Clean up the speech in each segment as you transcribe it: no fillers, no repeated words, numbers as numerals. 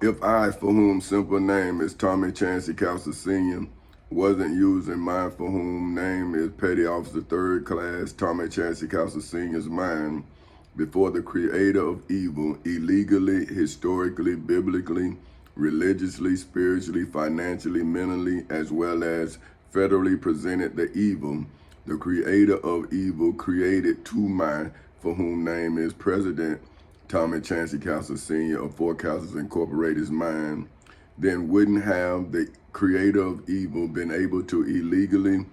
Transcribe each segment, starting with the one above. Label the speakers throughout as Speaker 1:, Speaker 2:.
Speaker 1: If I, for whom simple name is Tommy Chancey Castle Sr., wasn't using mine, for whom name is Petty Officer Third Class Tommy Chancey Castle Sr.'s mind, before the creator of evil, illegally, historically, biblically, religiously, spiritually, financially, mentally, as well as federally presented the evil, the creator of evil created two minds, for whom name is President Tommy Chancey Castle Sr. of Four Castles Incorporated's mind, then wouldn't have the creator of evil been able to illegally,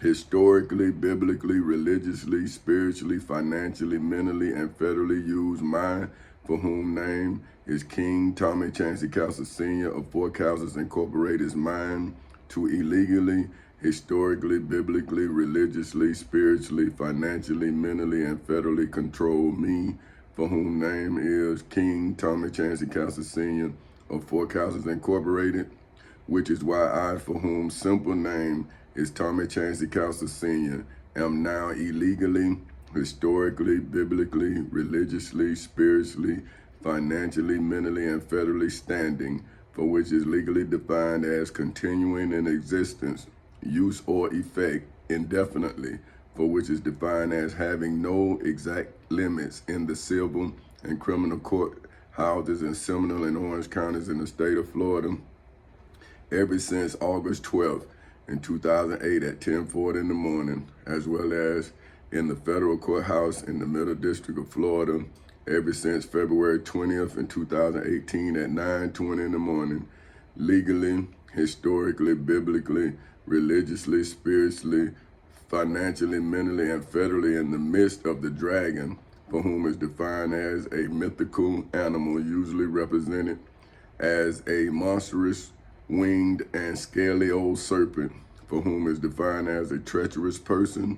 Speaker 1: historically, biblically, religiously, spiritually, financially, mentally, and federally use mine, for whom name is King Tommy Chancey Castle Sr. of Four Castles Incorporated's mind, to illegally, historically, biblically, religiously, spiritually, financially, mentally, and federally control me, for whom name is King Tommy Chancey Castle Sr. of Four Castles Incorporated, which is why I, for whom simple name is Tommy Chancey Castle Sr., am now illegally, historically, biblically, religiously, spiritually, financially, mentally, and federally standing, for which is legally defined as continuing in existence, use, or effect indefinitely, for which is defined as having no exact limits in the civil and criminal court houses in Seminole and Orange counties in the state of Florida, ever since August 12th in 2008 at 10:40 in the morning, as well as in the federal courthouse in the Middle District of Florida, ever since February 20th in 2018 at 9:20 in the morning, legally, historically, biblically, religiously, spiritually, financially, mentally, and federally in the midst of the dragon, for whom is defined as a mythical animal usually represented as a monstrous winged and scaly old serpent, for whom is defined as a treacherous person,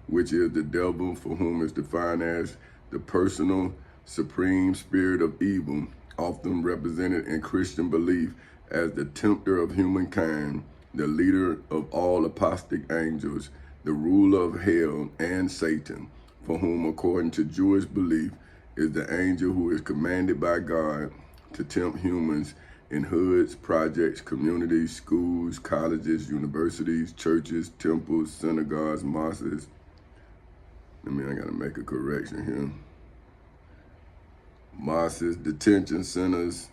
Speaker 1: which is the devil, for whom is defined as the personal supreme spirit of evil, often represented in Christian belief as the tempter of humankind, the leader of all apostate angels, the ruler of hell and Satan, for whom, according to Jewish belief, is the angel who is commanded by God to tempt humans in hoods, projects, communities, schools, colleges, universities, churches, temples, synagogues, mosques. I gotta make a correction here. Mosques, detention centers,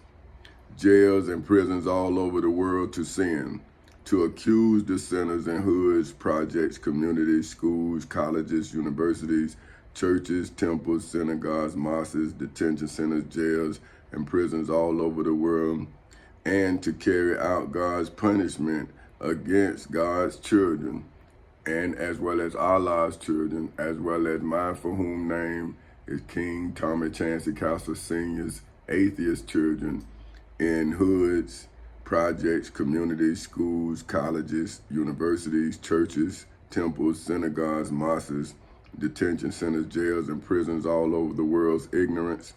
Speaker 1: jails, and prisons all over the world to sin, to accuse the sinners in hoods, projects, communities, schools, colleges, universities, churches, temples, synagogues, mosques, detention centers, jails, and prisons all over the world, and to carry out God's punishment against God's children, and as well as Allah's children, as well as mine, for whom name is King Tommy Chancey Castle Sr.'s atheist children in hoods, projects, communities, schools, colleges, universities, churches, temples, synagogues, mosques, detention centers, jails, and prisons all over the world's ignorance,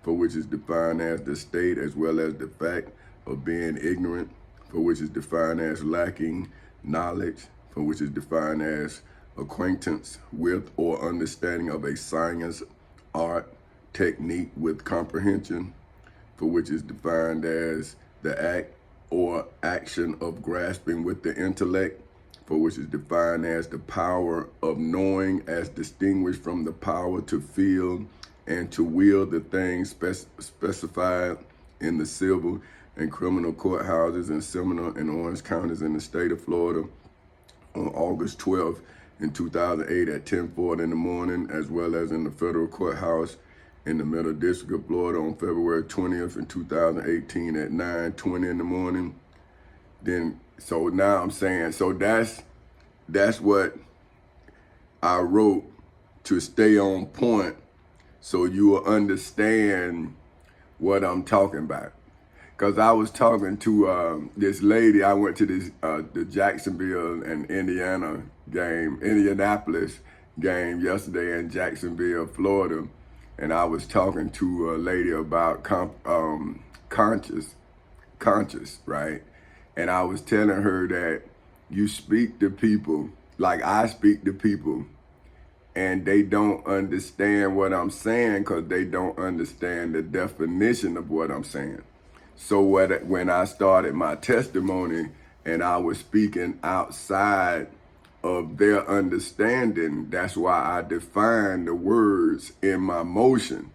Speaker 1: for which is defined as the state as well as the fact of being ignorant, for which is defined as lacking knowledge, for which is defined as acquaintance with or understanding of a science, art, technique with comprehension, for which is defined as the act or action of grasping with the intellect, for which is defined as the power of knowing as distinguished from the power to feel and to will the things specified in the civil and criminal courthouses in Seminole and Orange counties in the state of Florida on August 12th in 2008 at 10:40 in the morning, as well as in the federal courthouse in the Middle District of Florida on February 20th in 2018 at 9:20 in the morning. Then, so now I'm saying, so that's what I wrote to stay on point so you will understand what I'm talking about. Because I was talking to this lady, I went to this the Jacksonville and Indianapolis game yesterday in Jacksonville, Florida, and I was talking to a lady about conscious, right? And I was telling her that you speak to people like I speak to people, and they don't understand what I'm saying because they don't understand the definition of what I'm saying. So when I started my testimony and I was speaking outside of their understanding, that's why I define the words in my motion.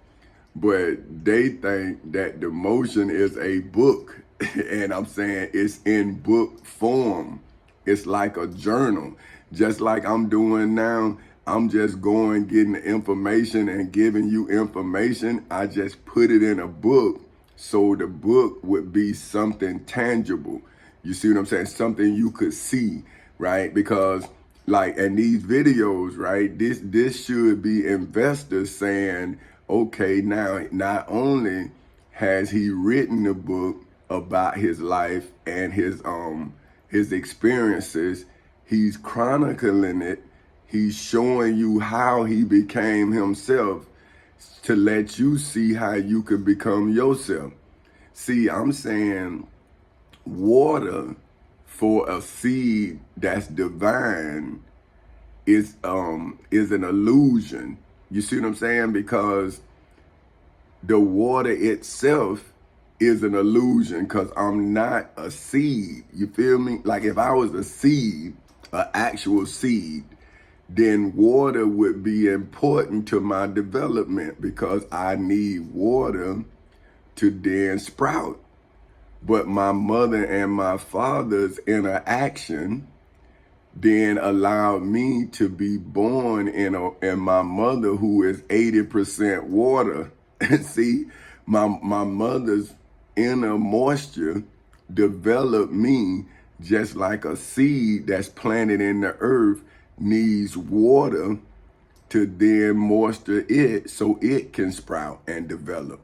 Speaker 1: But they think that the motion is a book, and I'm saying it's in book form. It's like a journal, just like I'm doing now. I'm just going, getting the information and giving you information. I just put it in a book, so the book would be something tangible. You see what I'm saying? Something you could see, right? Because like in these videos, right, this should be investors saying, okay, now not only has he written a book about his life and his experiences, he's chronicling it. He's showing you how he became himself to let you see how you can become yourself. See, I'm saying water for a seed that's divine is an illusion. You see what I'm saying? Because the water itself is an illusion, because I'm not a seed. You feel me? Like if I was a seed, an actual seed, then water would be important to my development, because I need water to then sprout. But my mother and my father's interaction then allowed me to be born in my mother, who is 80% water. See, my mother's inner moisture developed me, just like a seed that's planted in the earth needs water to then moisture it so it can sprout and develop,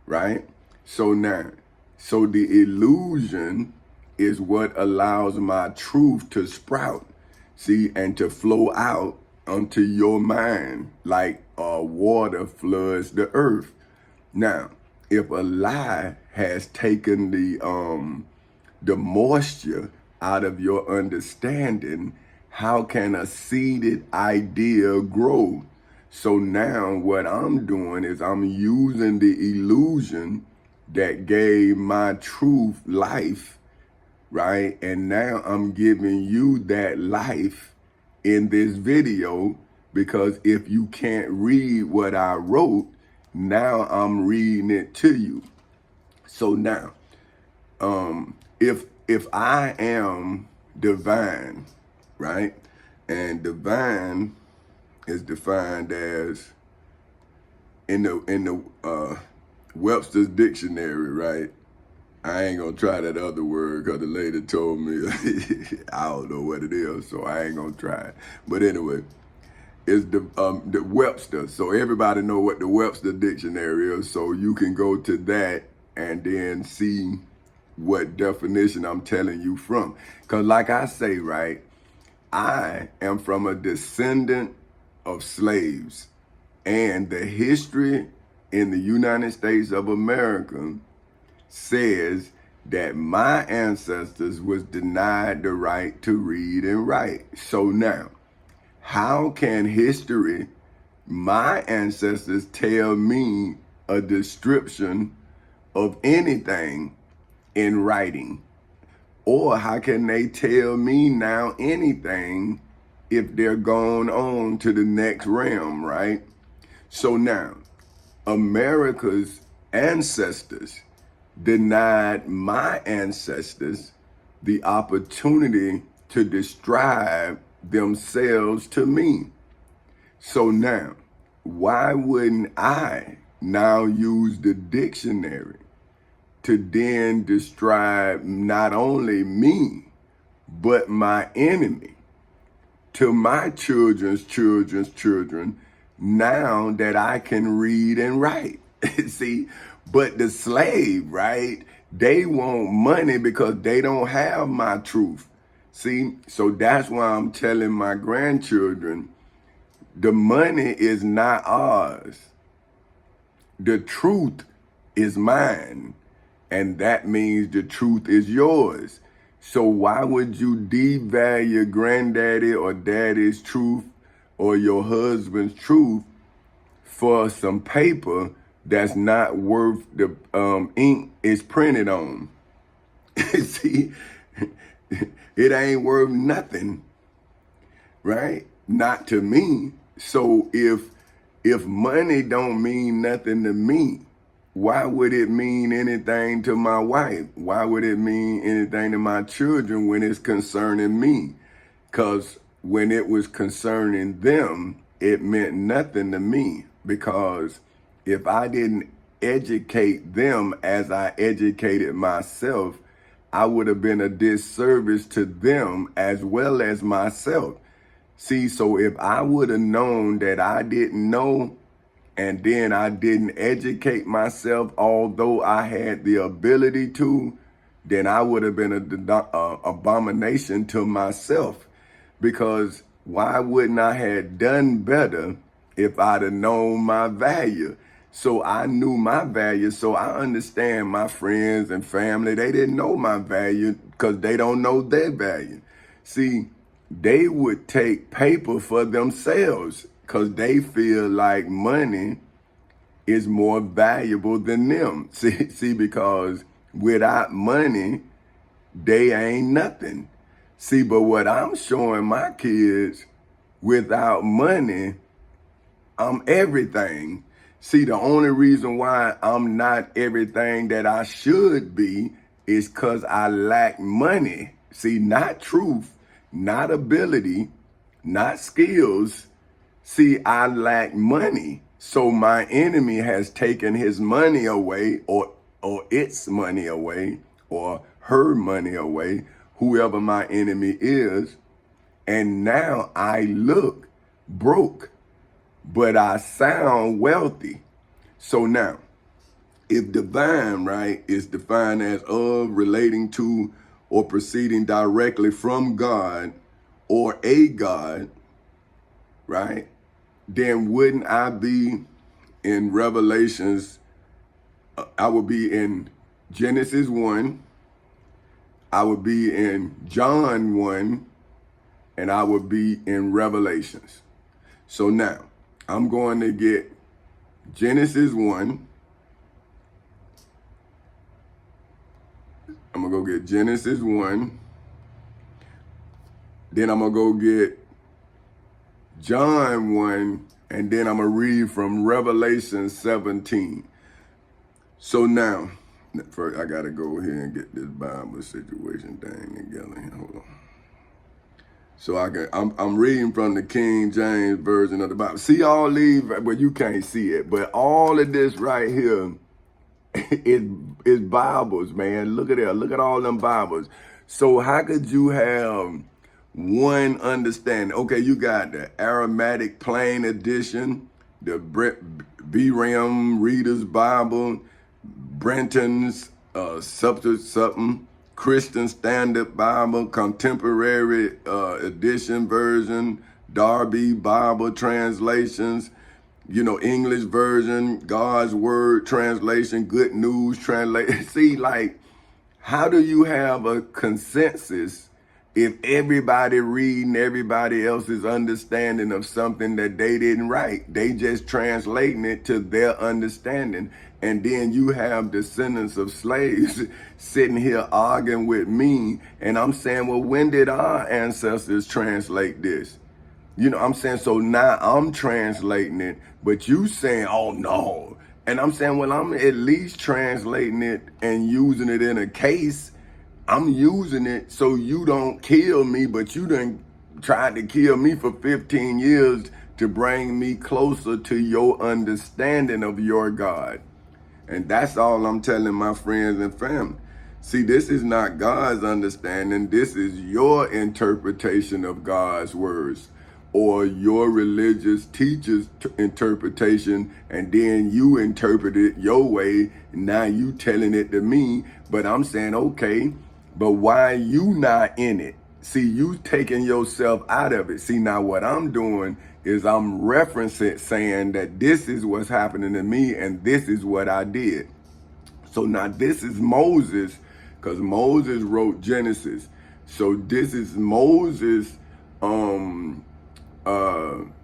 Speaker 1: right? So the illusion is what allows my truth to sprout, see, and to flow out onto your mind like water floods the earth. Now, if a lie has taken the moisture out of your understanding, how can a seeded idea grow? So now what I'm doing is I'm using the illusion that gave my truth life, right? And now I'm giving you that life in this video, because if you can't read what I wrote, now I'm reading it to you. So now, if I am divine, right? And divine is defined as in the Webster's dictionary, right? I ain't gonna try that other word because the lady told me I don't know what it is, so I ain't gonna try it. But anyway, it's the Webster. So everybody know what the Webster dictionary is, so you can go to that and then see what definition I'm telling you from. Because like I say, right, I am from a descendant of slaves, and the history in the United States of America says that my ancestors was denied the right to read and write. So now, how can history, my ancestors, tell me a description of anything in writing? Or how can they tell me now anything if they're going on to the next realm, right? So now, America's ancestors denied my ancestors the opportunity to describe themselves to me. So now, why wouldn't I now use the dictionary to then describe not only me, but my enemy to my children's children's children, now that I can read and write? See, but the slave, right? They want money because they don't have my truth. See, so that's why I'm telling my grandchildren, the money is not ours. The truth is mine. And that means the truth is yours. So why would you devalue granddaddy or daddy's truth or your husband's truth for some paper that's not worth the ink it's printed on. See, it ain't worth nothing, right? Not to me. So if money don't mean nothing to me, why would it mean anything to my wife? Why would it mean anything to my children when it's concerning me? Because when it was concerning them, it meant nothing to me. Because if I didn't educate them as I educated myself, I would have been a disservice to them as well as myself. See, so if I would have known that I didn't know, and then I didn't educate myself, although I had the ability to, then I would have been an abomination to myself. Because why wouldn't I have done better if I'd have known my value? So I knew my value, so I understand my friends and family, they didn't know my value because they don't know their value. See, they would take paper for themselves because they feel like money is more valuable than them. See, because without money, they ain't nothing. See, but what I'm showing my kids, without money, I'm everything. See, the only reason why I'm not everything that I should be is because I lack money. See, not truth, not ability, not skills. See, I lack money. So my enemy has taken his money away, or its money away, or her money away, whoever my enemy is. And now I look broke, but I sound wealthy. So now, if divine, right, is defined as of, relating to, or proceeding directly from God or a God, right, then wouldn't I be in Revelations? I would be in Genesis 1, I would be in John 1, and I would be in Revelations. So now, I'm going to get Genesis 1. I'm going to go get Genesis 1. Then I'm going to go get John 1. And then I'm going to read from Revelation 17. So now, first I got to go here and get this Bible situation thing together. Hold on. So I'm reading from the King James Version of the Bible. See all these, well, you can't see it, but all of this right here is Bibles, man. Look at that. Look at all them Bibles. So how could you have one understanding? Okay, you got the Aramaic Plain Edition, the Beram Reader's Bible, Brenton's something, Christian Standard Bible, Contemporary Edition Version, Darby Bible Translations, English Version, God's Word Translation, Good News Translation. See, like, how do you have a consensus if everybody reading everybody else's understanding of something that they didn't write? They just translating it to their understanding. And then you have descendants of slaves sitting here arguing with me. And I'm saying, well, when did our ancestors translate this? I'm saying, so now I'm translating it, but you saying, oh no. And I'm saying, well, I'm at least translating it and using it in a case. I'm using it so you don't kill me, but you done tried to kill me for 15 years to bring me closer to your understanding of your God. And that's all I'm telling my friends and family. See, this is not God's understanding. This is your interpretation of God's words, or your religious teacher's interpretation, and then you interpret it your way. Now you telling it to me, but I'm saying, okay, but why you not in it? See, you taking yourself out of it. See, now what I'm doing is I'm referencing, saying that this is what's happening to me and this is what I did. So now this is Moses, because Moses wrote Genesis. So this is Moses'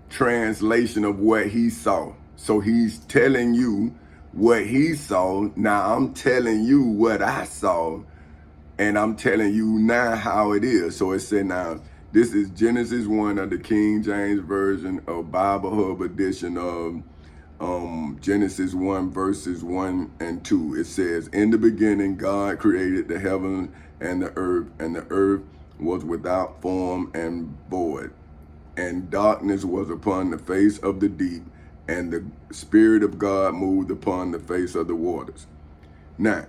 Speaker 1: translation of what he saw. So he's telling you what he saw. Now I'm telling you what I saw, and I'm telling you now how it is. So it said now, this is Genesis 1 of the King James Version of Bible Hub edition of Genesis 1 verses 1 and 2. It says, in the beginning, God created the heavens and the earth was without form and void, and darkness was upon the face of the deep, and the Spirit of God moved upon the face of the waters. Now,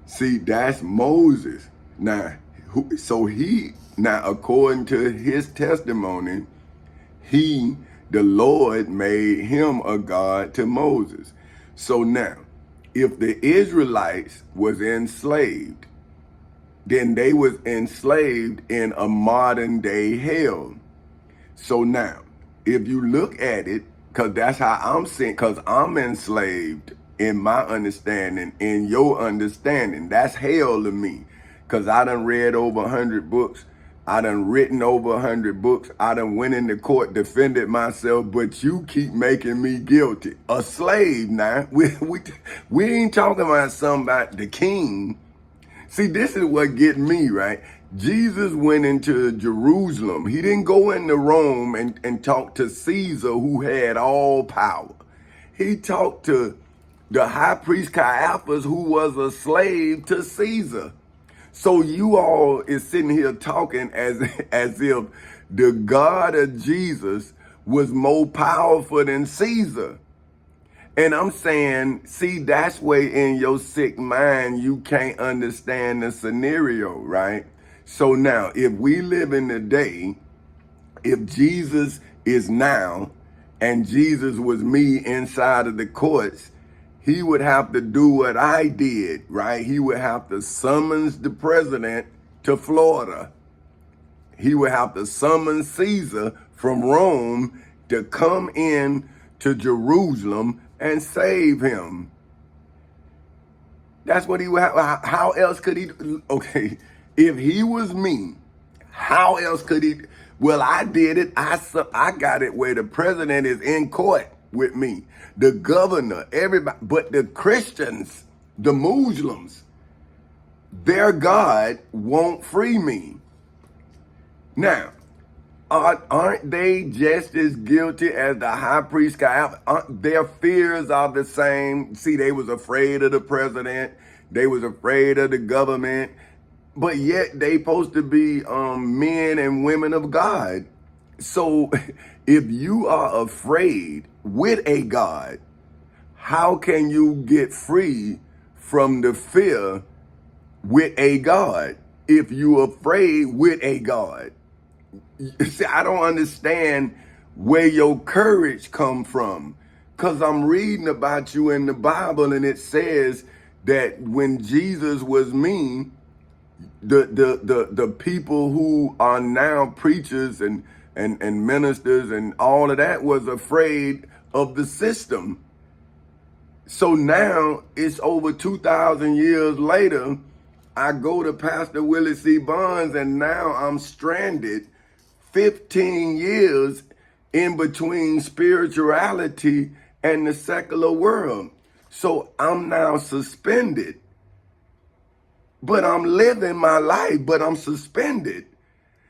Speaker 1: see, that's Moses. Now, according to his testimony, the Lord made him a God to Moses. So now, if the Israelites was enslaved, then they was enslaved in a modern day hell. So now, if you look at it, because that's how I'm seeing, because I'm enslaved in my understanding, in your understanding, that's hell to me. Because I done read over 100 books. I done written over 100 books. I done went into court, defended myself, but you keep making me guilty. A slave now. We ain't talking about something about the king. See, this is what get me, right? Jesus went into Jerusalem. He didn't go into Rome and talk to Caesar, who had all power. He talked to the high priest Caiaphas, who was a slave to Caesar. So you all is sitting here talking as if the God of Jesus was more powerful than Caesar. And I'm saying, see, that's where in your sick mind, you can't understand the scenario, right? So now, if we live in the day, if Jesus is now, and Jesus was me inside of the courts, he would have to do what I did, right? He would have to summons the president to Florida. He would have to summon Caesar from Rome to come in to Jerusalem and save him. That's what he would have. How else could he? Okay, if he was me, how else could he? Well, I did it. I got it where the president is in court with me, the governor, everybody. But the Christians, the Muslims, their God won't free me. Now, aren't they just as guilty as the high priest Caiaphas? Their fears are the same. See, they was afraid of the president. They was afraid of the government. But yet they supposed to be men and women of God. So if you are afraid with a God, how can you get free from the fear with a God if you're afraid with a God? See, I don't understand where your courage come from, because I'm reading about you in the Bible, and it says that when Jesus was me, the people who are now preachers and ministers and all of that was afraid of the system. So now it's over 2,000 years later. I go to Pastor Willie C. Bonds, and now I'm stranded 15 years in between spirituality and the secular world. So I'm now suspended. But I'm living my life, but I'm suspended.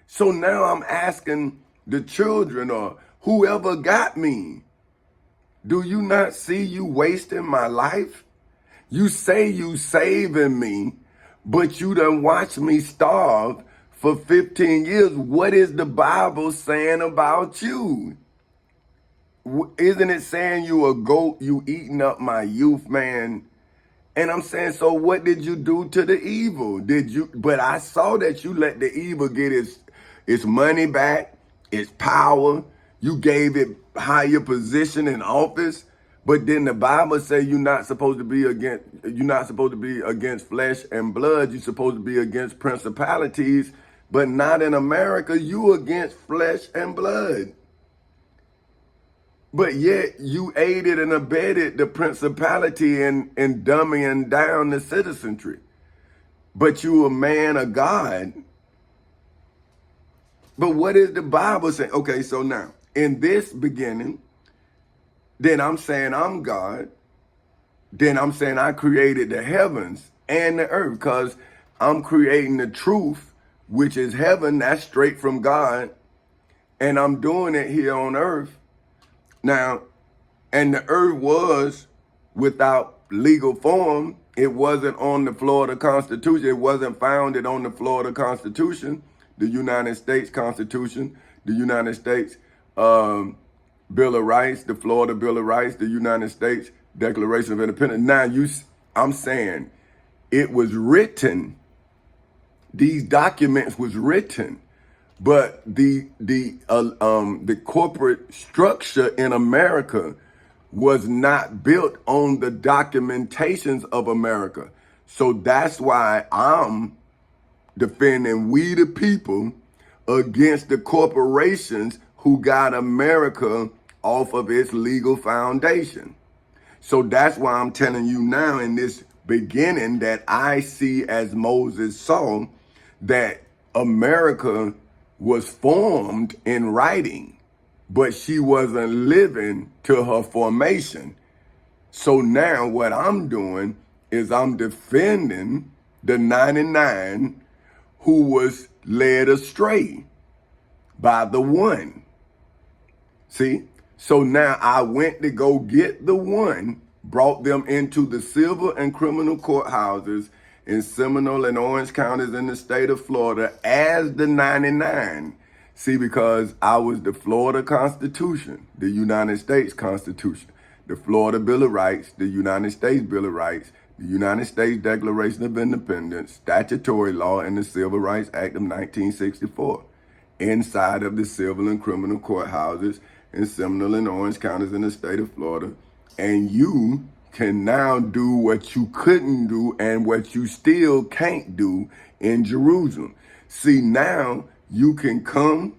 Speaker 1: So now I'm asking the children or whoever got me, do you not see you wasting my life? You say you saving me, but you done watch me starve for 15 years. What is the Bible saying about you? Isn't it saying you a goat, you eating up my youth, man? And I'm saying, so what did you do to the evil? But I saw that you let the evil get its money back, its power. You gave it higher position in office. But then the Bible says you're not supposed to be against flesh and blood. You're supposed to be against principalities, but not in America. You against flesh and blood. But yet you aided and abetted the principality in dumbing down the citizenry. But you a man of God. But what is the Bible saying? Okay, so now, in this beginning, then I'm saying I'm God. then I'm saying I created the heavens and the earth, because I'm creating the truth, which is heaven. That's straight from God. And I'm doing it here on earth. Now, and the earth was without legal form. It wasn't on the Florida Constitution. It wasn't founded on the Florida Constitution, the United States Constitution, the United States Bill of Rights, the Florida Bill of Rights, the United States Declaration of Independence. Now, I'm saying it was written. These documents was written, but the corporate structure in America was not built on the documentations of America. So that's why I'm defending we the people against the corporations who got America off of its legal foundation. So that's why I'm telling you now in this beginning that I see as Moses saw, that America was formed in writing, but she wasn't living to her formation. So now what I'm doing is I'm defending the 99 who was led astray by the one. See? So now I went to go get the one, brought them into the civil and criminal courthouses in Seminole and Orange counties in the state of Florida as the 99. See, because I was the Florida Constitution, the United States Constitution, the Florida Bill of Rights, the United States Bill of Rights, the United States Declaration of Independence, statutory law, and the Civil Rights Act of 1964, inside of the civil and criminal courthouses in Seminole and Orange counties in the state of Florida. And you can now do what you couldn't do and what you still can't do in Jerusalem. See, now you can come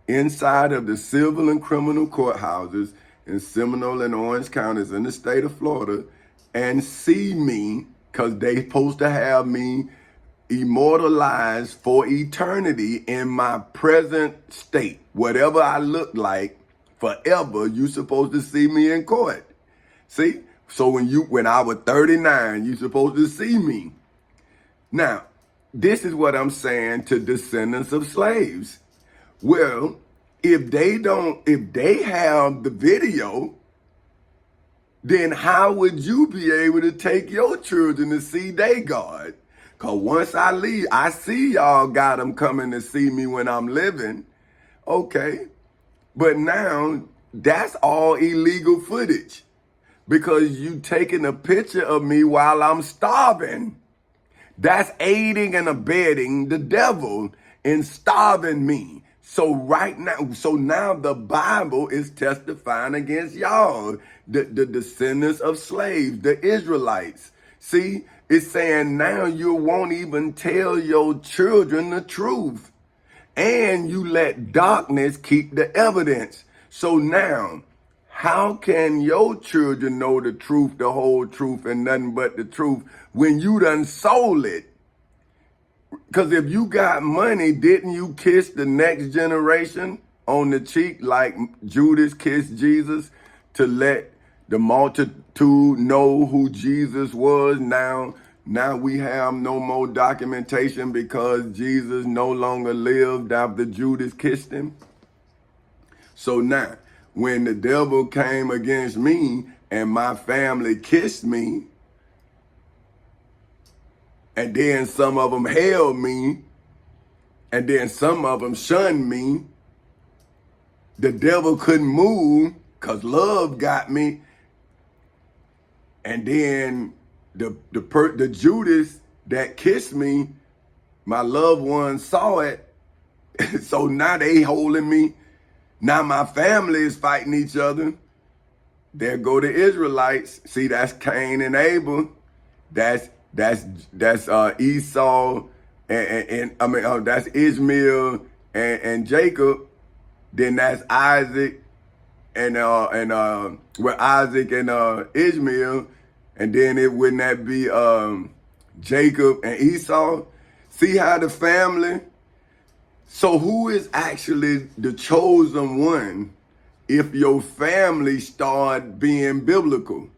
Speaker 1: inside of the civil and criminal courthouses in Seminole and Orange counties in the state of Florida and see me, because they supposed to have me immortalized for eternity in my present state. Whatever I look like forever, you supposed to see me in court. See? So when I was 39, you supposed to see me. Now, this is what I'm saying to descendants of slaves. Well, if they have the video, then how would you be able to take your children to see their God? Because once I leave, I see y'all got them coming to see me when I'm living. Okay. But now that's all illegal footage, because you taking a picture of me while I'm starving. That's aiding and abetting the devil in starving me. So now the Bible is testifying against y'all, the descendants of slaves, the Israelites. See, it's saying now you won't even tell your children the truth, and you let darkness keep the evidence. So now, how can your children know the truth, the whole truth, and nothing but the truth when you done sold it? Because if you got money, didn't you kiss the next generation on the cheek like Judas kissed Jesus to let the multitude know who Jesus was? Now we have no more documentation because Jesus no longer lived after Judas kissed him. So now, when the devil came against me and my family kissed me, and then some of them held me, and then some of them shunned me, the devil couldn't move because love got me. And then the Judas that kissed me, my loved ones saw it. So now they holding me. Now my family is fighting each other. There go the Israelites. See, that's Cain and Abel. That's Esau and that's Ishmael and Jacob. Then that's Isaac and Isaac and Ishmael, and then wouldn't that be Jacob and Esau? See how the family. So who is actually the chosen one if your family start being biblical?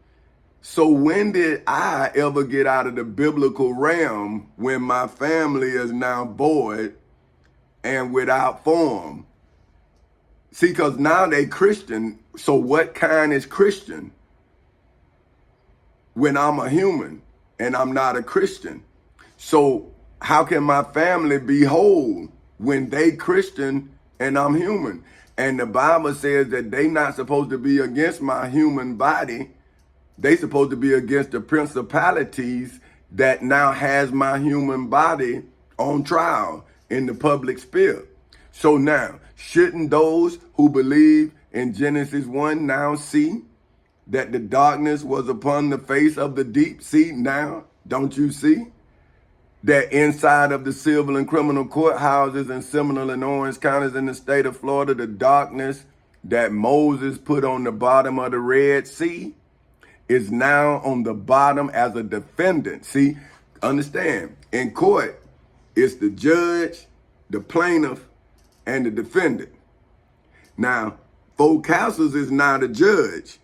Speaker 1: So when did I ever get out of the biblical realm when my family is now void and without form? See, because now they Christian. So what kind is Christian when I'm a human and I'm not a Christian? So how can my family be whole when they Christian and I'm human? And the Bible says that they not supposed to be against my human body. They supposed to be against the principalities that now has my human body on trial in the public sphere. So now, shouldn't those who believe in Genesis 1 now see that the darkness was upon the face of the deep? See now, don't you see? That inside of the civil and criminal courthouses in Seminole and Orange counties in the state of Florida, the darkness that Moses put on the bottom of the Red Sea is now on the bottom as a defendant. See, understand, in court, it's the judge, the plaintiff, and the defendant. Now, four counsels is not a judge.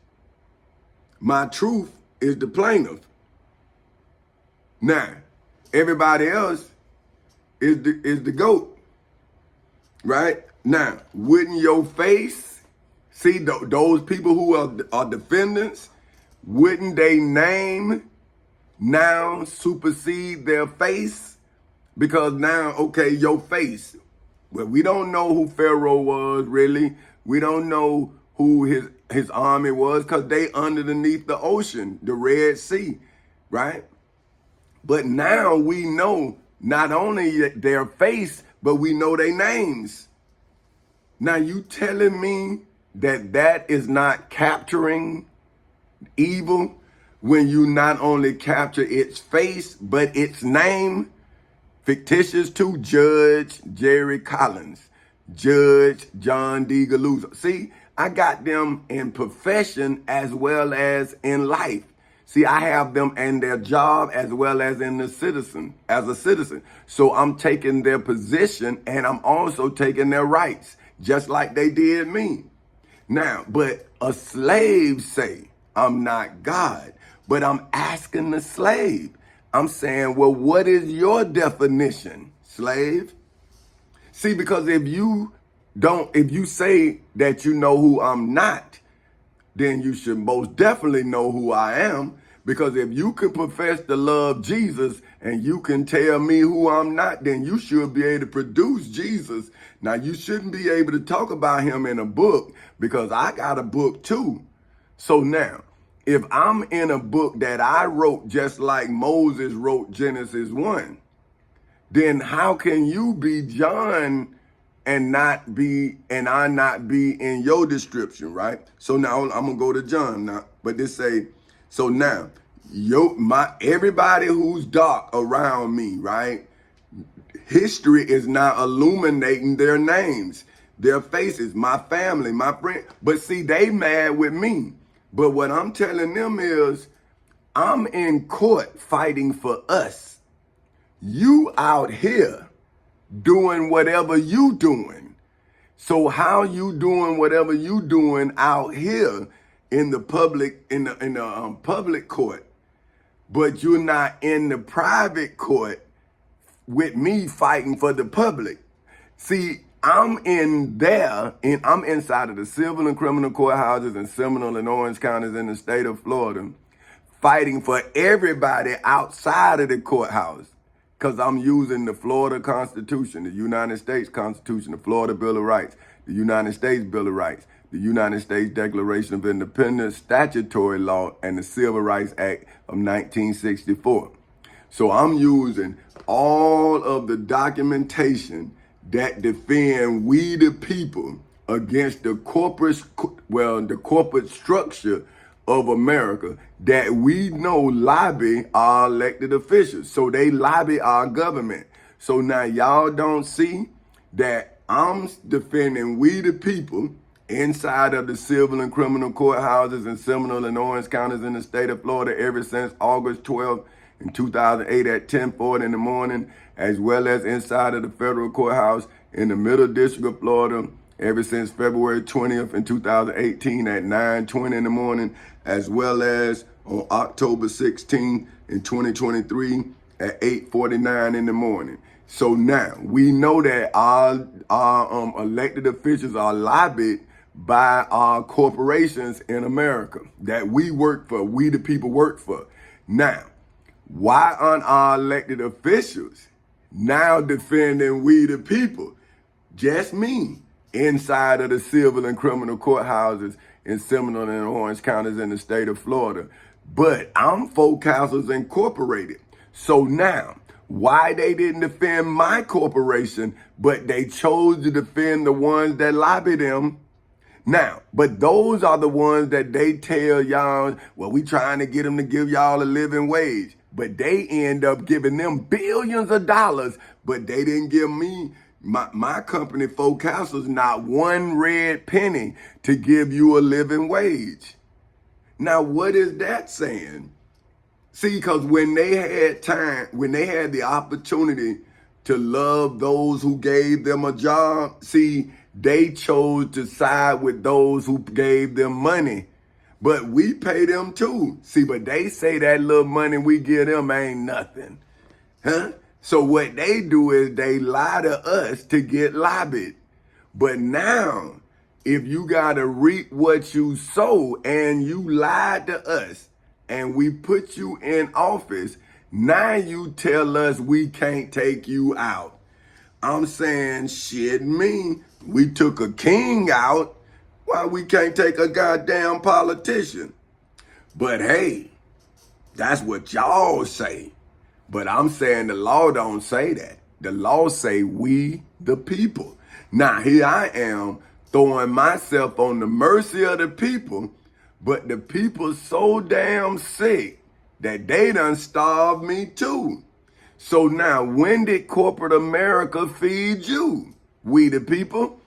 Speaker 1: My truth is the plaintiff. Now, everybody else is the goat, right? Now, wouldn't your face, see those people who are defendants, wouldn't they name now supersede their face? Because now, okay, your face. Well, we don't know who Pharaoh was, really. We don't know who his army was because they underneath the ocean, the Red Sea, right? But now we know not only their face, but we know their names. Now you telling me that is not capturing evil when you not only capture its face, but its name? Fictitious to Judge Jerry Collins, Judge John D. Galuzzo. See, I got them in profession as well as in life. See, I have them in their job as well as in as a citizen. So I'm taking their position and I'm also taking their rights, just like they did me. Now, but a slave say, I'm not God, but I'm asking the slave. I'm saying, well, what is your definition, slave? See, because if you say that you know who I'm not, then you should most definitely know who I am. Because if you can profess to love Jesus and you can tell me who I'm not, then you should be able to produce Jesus. Now, you shouldn't be able to talk about him in a book because I got a book too. So now, if I'm in a book that I wrote just like Moses wrote Genesis 1, then how can you be John and I not be in your description, right? So now I'm gonna go to John now, but this say, so now everybody who's dark around me, right? History is now illuminating their names, their faces, my family, my friend. But see, they mad with me. But what I'm telling them is, I'm in court fighting for us. You out here doing whatever you doing. So how you doing whatever you doing out here in the public, in the public court, but you're not in the private court with me fighting for the public? See, I'm I'm inside of the civil and criminal courthouses in Seminole and Orange counties in the state of Florida, fighting for everybody outside of the courthouse. Because I'm using the Florida Constitution, the United States Constitution, the Florida Bill of Rights, the United States Bill of Rights, the United States Declaration of Independence, statutory law, and the Civil Rights Act of 1964. So I'm using all of the documentation that defend we the people against the corporate structure of America that we know lobby our elected officials. So they lobby our government. So now y'all don't see that I'm defending we the people inside of the civil and criminal courthouses in Seminole and Orange counties in the state of Florida ever since August 12th in 2008 at 10:40 in the morning, as well as inside of the federal courthouse in the Middle District of Florida ever since February 20th in 2018 at 9:20 in the morning, as well as on October 16th in 2023 at 8:49 in the morning. So now we know that our elected officials are lobbied by our corporations in America that we work for, we the people work for. Now, why aren't our elected officials now defending we the people? Just me, inside of the civil and criminal courthouses in Seminole and Orange counties in the state of Florida. But I'm Folk Councils Incorporated. So now, why they didn't defend my corporation, but they chose to defend the ones that lobby them? Now, but those are the ones that they tell y'all, well, we trying to get them to give y'all a living wage. But they end up giving them billions of dollars, but they didn't give me, my company, Folk Councils, not one red penny to give you a living wage. Now, what is that saying? See, because when they had time, when they had the opportunity to love those who gave them a job, see, they chose to side with those who gave them money. But we pay them too. See, but they say that little money we give them ain't nothing. Huh? So what they do is they lie to us to get lobbied. But now, if you got to reap what you sow and you lied to us and we put you in office, now you tell us we can't take you out. I'm saying, shit me, we took a king out. Why we can't take a goddamn politician? But hey, that's what y'all say. But I'm saying the law don't say that. The law say we the people. Now here I am throwing myself on the mercy of the people, but the people so damn sick that they done starved me too. So now when did corporate America feed you? We the people?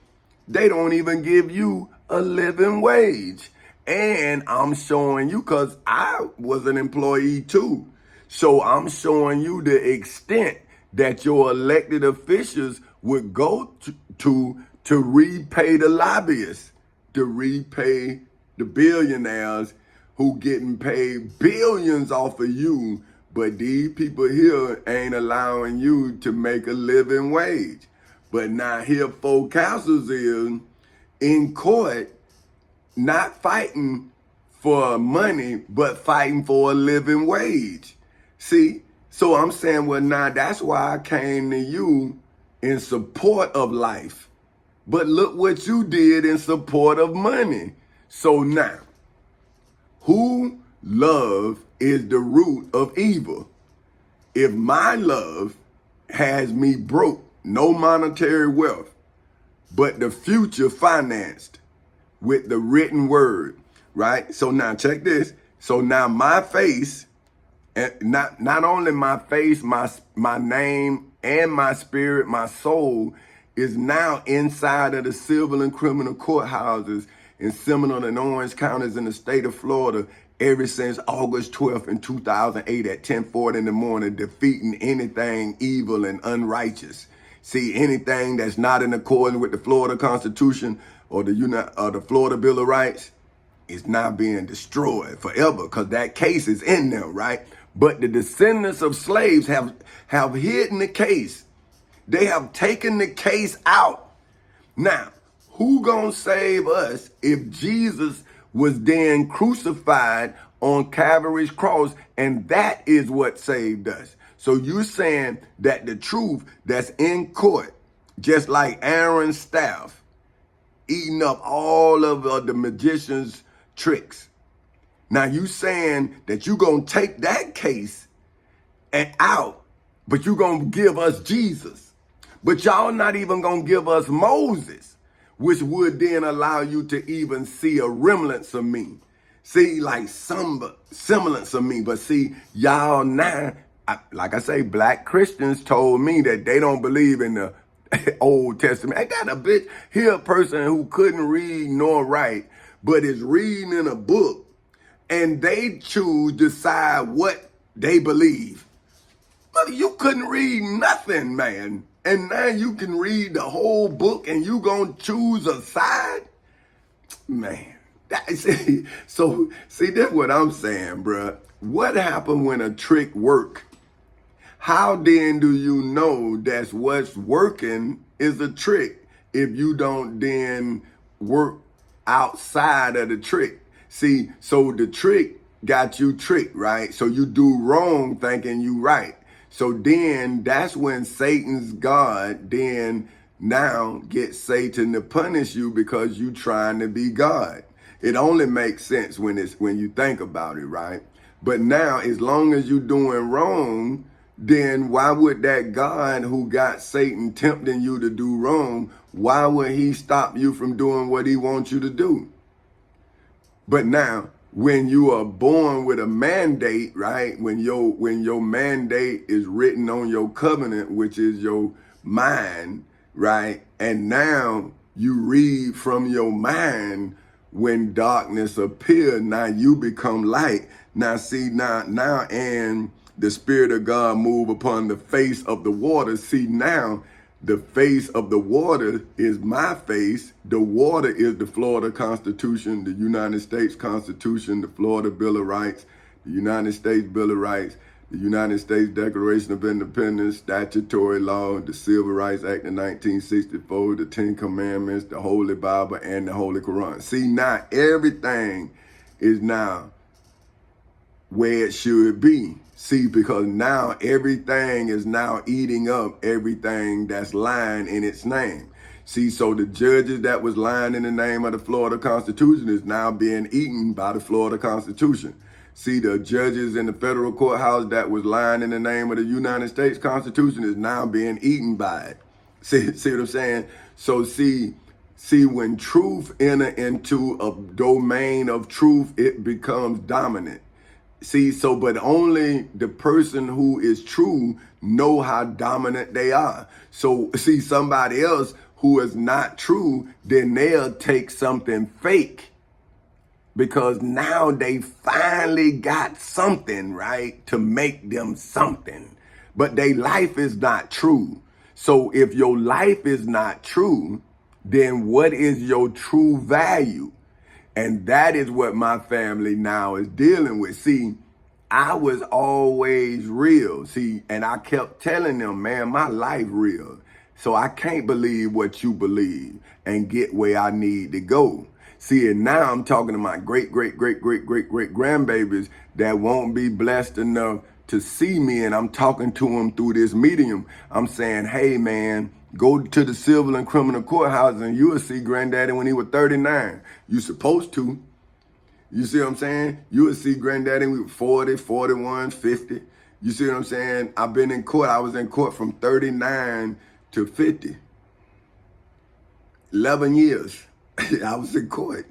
Speaker 1: They don't even give you a living wage. And I'm showing you, because I was an employee too. So I'm showing you the extent that your elected officials would go to repay the lobbyists, to repay the billionaires who getting paid billions off of you, but these people here ain't allowing you to make a living wage. But now here Folk Councils is in court, not fighting for money, but fighting for a living wage. See, so I'm saying, well, now that's why I came to you in support of life. But look what you did in support of money. So now, who love is the root of evil? If my love has me broke, no monetary wealth, but the future financed with the written word, right? So now check this. So now my face, and not only my face, my name and my spirit, my soul is now inside of the civil and criminal courthouses in Seminole and Orange counties in the state of Florida ever since August 12th in 2008 at 10:40 in the morning, defeating anything evil and unrighteous. See, anything that's not in accordance with the Florida Constitution or the Florida Bill of Rights is now being destroyed forever, because that case is in there, right? But the descendants of slaves have hidden the case. They have taken the case out. Now, who gonna save us if Jesus was then crucified on Calvary's cross, and that is what saved us? So you're saying that the truth that's in court, just like Aaron's staff, eating up all of the magician's tricks. Now you saying that you gonna take that case and out, but you gonna give us Jesus. But y'all not even gonna give us Moses, which would then allow you to even see a remnant of me. See, like some semblance of me. But see, y'all now, like I say, black Christians told me that they don't believe in the Old Testament. I got a bitch here, a person who couldn't read nor write, but is reading in a book, and they choose to decide what they believe. But you couldn't read nothing, man. And now you can read the whole book and you gonna choose a side? Man, See, that's what I'm saying, bruh. What happened when a trick work? How then do you know that's what's working is a trick if you don't then work outside of the trick? See, so the trick got you tricked, right? So you do wrong thinking you right. So then that's when Satan's God then now gets Satan to punish you because you trying to be God. It only makes sense when you think about it, right? But now, as long as you're doing wrong, then why would that God who got Satan tempting you to do wrong, why would he stop you from doing what he wants you to do? But now, when you are born with a mandate, right? When your mandate is written on your covenant, which is your mind, right? And now you read from your mind when darkness appears, now you become light. Now see, now and the Spirit of God move upon the face of the water. See, now the face of the water is my face. The water is the Florida Constitution, the United States Constitution, the Florida Bill of Rights, the United States Bill of Rights, the United States Declaration of Independence, statutory law, the Civil Rights Act of 1964, the Ten Commandments, the Holy Bible, and the Holy Quran. See, now everything is now where it should be. See, because now everything is now eating up everything that's lying in its name. See, so the judges that was lying in the name of the Florida Constitution is now being eaten by the Florida Constitution. See, the judges in the federal courthouse that was lying in the name of the United States Constitution is now being eaten by it. See what I'm saying? So see, when truth enter into a domain of truth, it becomes dominant. See, so but only the person who is true know how dominant they are. So see, somebody else who is not true, then they'll take something fake because now they finally got something, right, to make them something. But their life is not true. So if your life is not true, then what is your true value? And that is what my family now is dealing with. See, I was always real. See, and I kept telling them, man, my life real. So I can't believe what you believe and get where I need to go. See, and now I'm talking to my great grandbabies that won't be blessed enough to see me, and I'm talking to them through this medium. I'm saying, hey, man, go to the civil and criminal courthouse and you will see granddaddy when he was 39. You supposed to. You see what I'm saying? You will see granddaddy when he was 40, 41, 50. You see what I'm saying? I've been in court. I was in court from 39 to 50. 11 years. I was in court.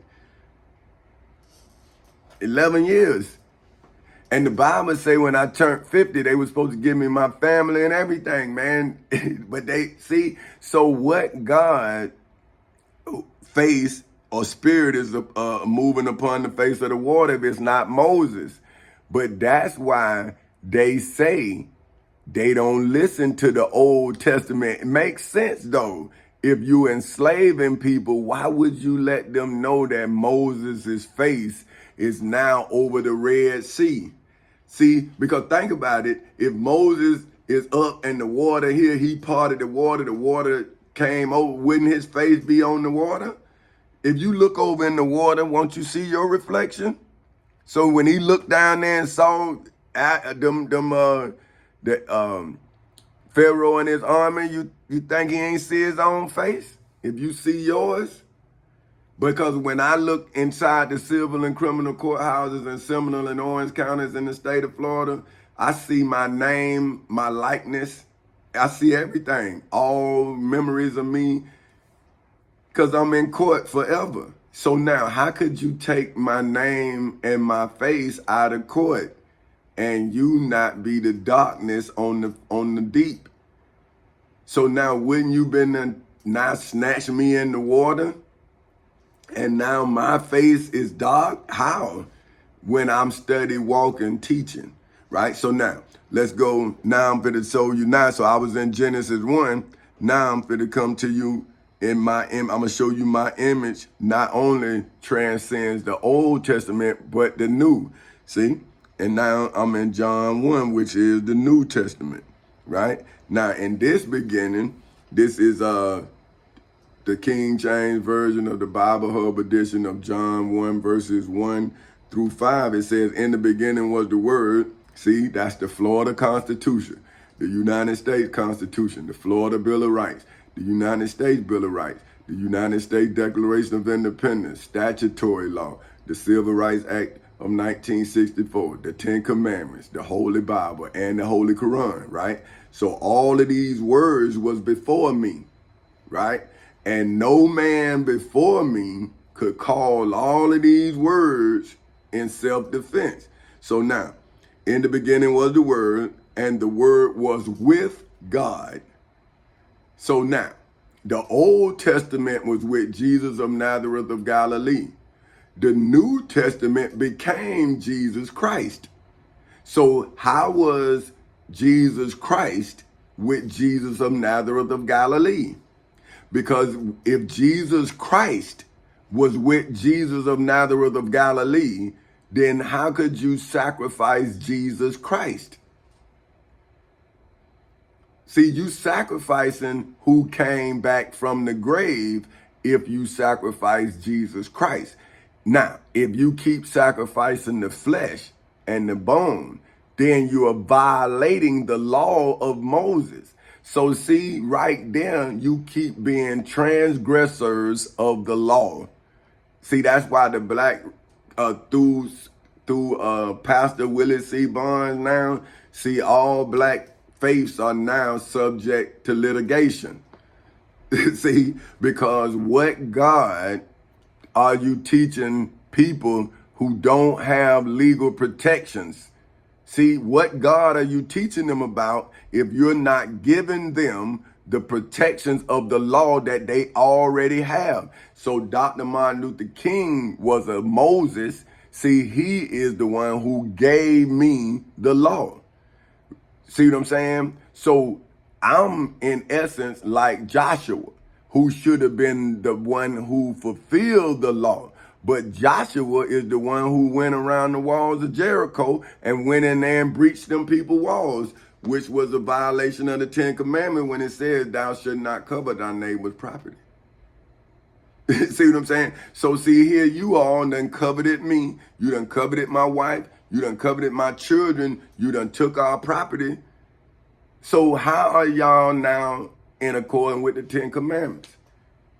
Speaker 1: 11 years. And the Bible say when I turned 50, they were supposed to give me my family and everything, man. But they, see, so what God face or spirit is moving upon the face of the water if it's not Moses? But that's why they say they don't listen to the Old Testament. It makes sense, though. If you enslaving people, why would you let them know that Moses' face is now over the Red Sea? See, because think about it. If Moses is up in the water here, he parted the water came over, wouldn't his face be on the water? If you look over in the water, won't you see your reflection? So when he looked down there and saw Pharaoh and his army, you think he ain't see his own face? If you see yours? Because when I look inside the civil and criminal courthouses in Seminole and Orange counties in the state of Florida, I see my name, my likeness. I see everything, all memories of me, because I'm in court forever. So now, how could you take my name and my face out of court and you not be the darkness on the deep? So now, wouldn't you been now snatch me in the water? And now my face is dark? How? When I'm steady walking, teaching, right? So now, let's go. Now I'm finna show you now. So I was in Genesis 1. Now I'm finna come to you I'm gonna show you my image not only transcends the Old Testament, but the New. See? And now I'm in John 1, which is the New Testament, right? Now in this beginning, this is the King James Version of the Bible Hub edition of John 1 verses 1 through 5. It says, in the beginning was the Word. See, that's the Florida Constitution, the United States Constitution, the Florida Bill of Rights, the United States Bill of Rights, the United States Declaration of Independence, statutory law, the Civil Rights Act of 1964, the Ten Commandments, the Holy Bible, and the Holy Quran, right? So all of these words was before me, right? And no man before me could call all of these words in self-defense. So now, in the beginning was the Word, and the Word was with God. So now, the Old Testament was with Jesus of Nazareth of Galilee. The New Testament became Jesus Christ. So how was Jesus Christ with Jesus of Nazareth of Galilee? Because if Jesus Christ was with Jesus of Nazareth of Galilee, then how could you sacrifice Jesus Christ? See, you sacrificing who came back from the grave if you sacrifice Jesus Christ. Now, if you keep sacrificing the flesh and the bone, then you are violating the law of Moses. So see, right there, you keep being transgressors of the law. See, that's why the black, through Pastor Willie C. Barnes now, see, all black faiths are now subject to litigation. See, because what God are you teaching people who don't have legal protections? See, what God are you teaching them about if you're not giving them the protections of the law that they already have? So Dr. Martin Luther King was a Moses. See, he is the one who gave me the law. See what I'm saying? So I'm in essence like Joshua, who should have been the one who fulfilled the law. But Joshua is the one who went around the walls of Jericho and went in there and breached them people's walls, which was a violation of the Ten Commandments when it says thou should not covet thy neighbor's property. See what I'm saying? So see here, you all done coveted me. You done coveted my wife. You done coveted my children. You done took our property. So how are y'all now in accordance with the Ten Commandments?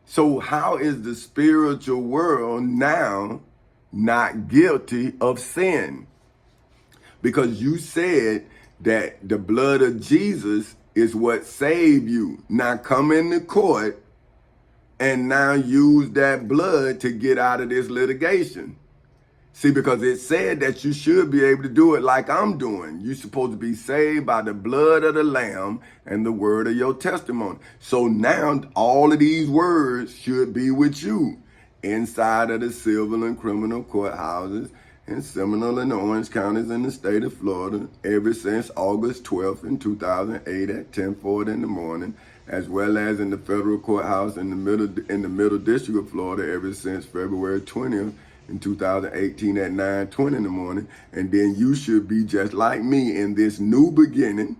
Speaker 1: So how is the spiritual world now not guilty of sin? Because you said that the blood of Jesus is what saved you. Now come into court and now use that blood to get out of this litigation. See, because it said that you should be able to do it like I'm doing. You're supposed to be saved by the blood of the Lamb and the word of your testimony. So now all of these words should be with you inside of the civil and criminal courthouses in Seminole and Orange counties in the state of Florida ever since August 12th in 2008 at 10:40 in the morning, as well as in the federal courthouse in the middle district of Florida ever since February 20th in 2018 at 9:20 in the morning. And then you should be just like me in this new beginning.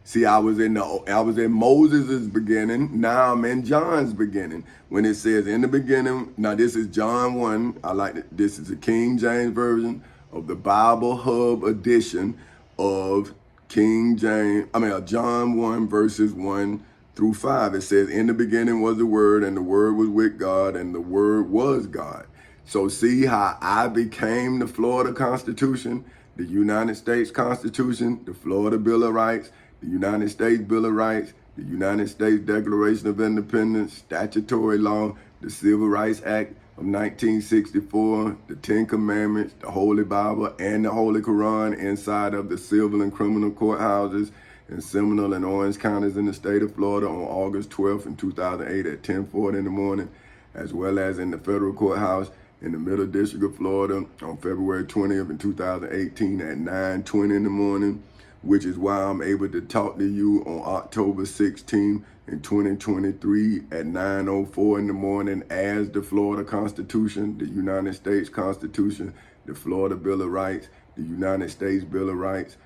Speaker 1: See, I was in Moses' beginning. Now I'm in John's beginning. When it says in the beginning, now this is John 1. I like it. This is the King James Version of the Bible Hub edition of John 1 verses 1 through 5. It says, in the beginning was the Word, and the Word was with God, and the Word was God. So see how I became the Florida Constitution, the United States Constitution, the Florida Bill of Rights, the United States Bill of Rights, the United States Declaration of Independence, statutory law, the Civil Rights Act of 1964, the Ten Commandments, the Holy Bible, and the Holy Quran inside of the civil and criminal courthouses in Seminole and Orange counties in the state of Florida on August 12th in 2008 at 10:40 in the morning, as well as in the federal courthouse in the Middle District of Florida on February 20th in 2018 at 9:20 in the morning. which is why I'm able to talk to you on October 16th in 2023 at 9:04 in the morning as the Florida Constitution, the United States Constitution, the Florida Bill of Rights, the United States Bill of Rights,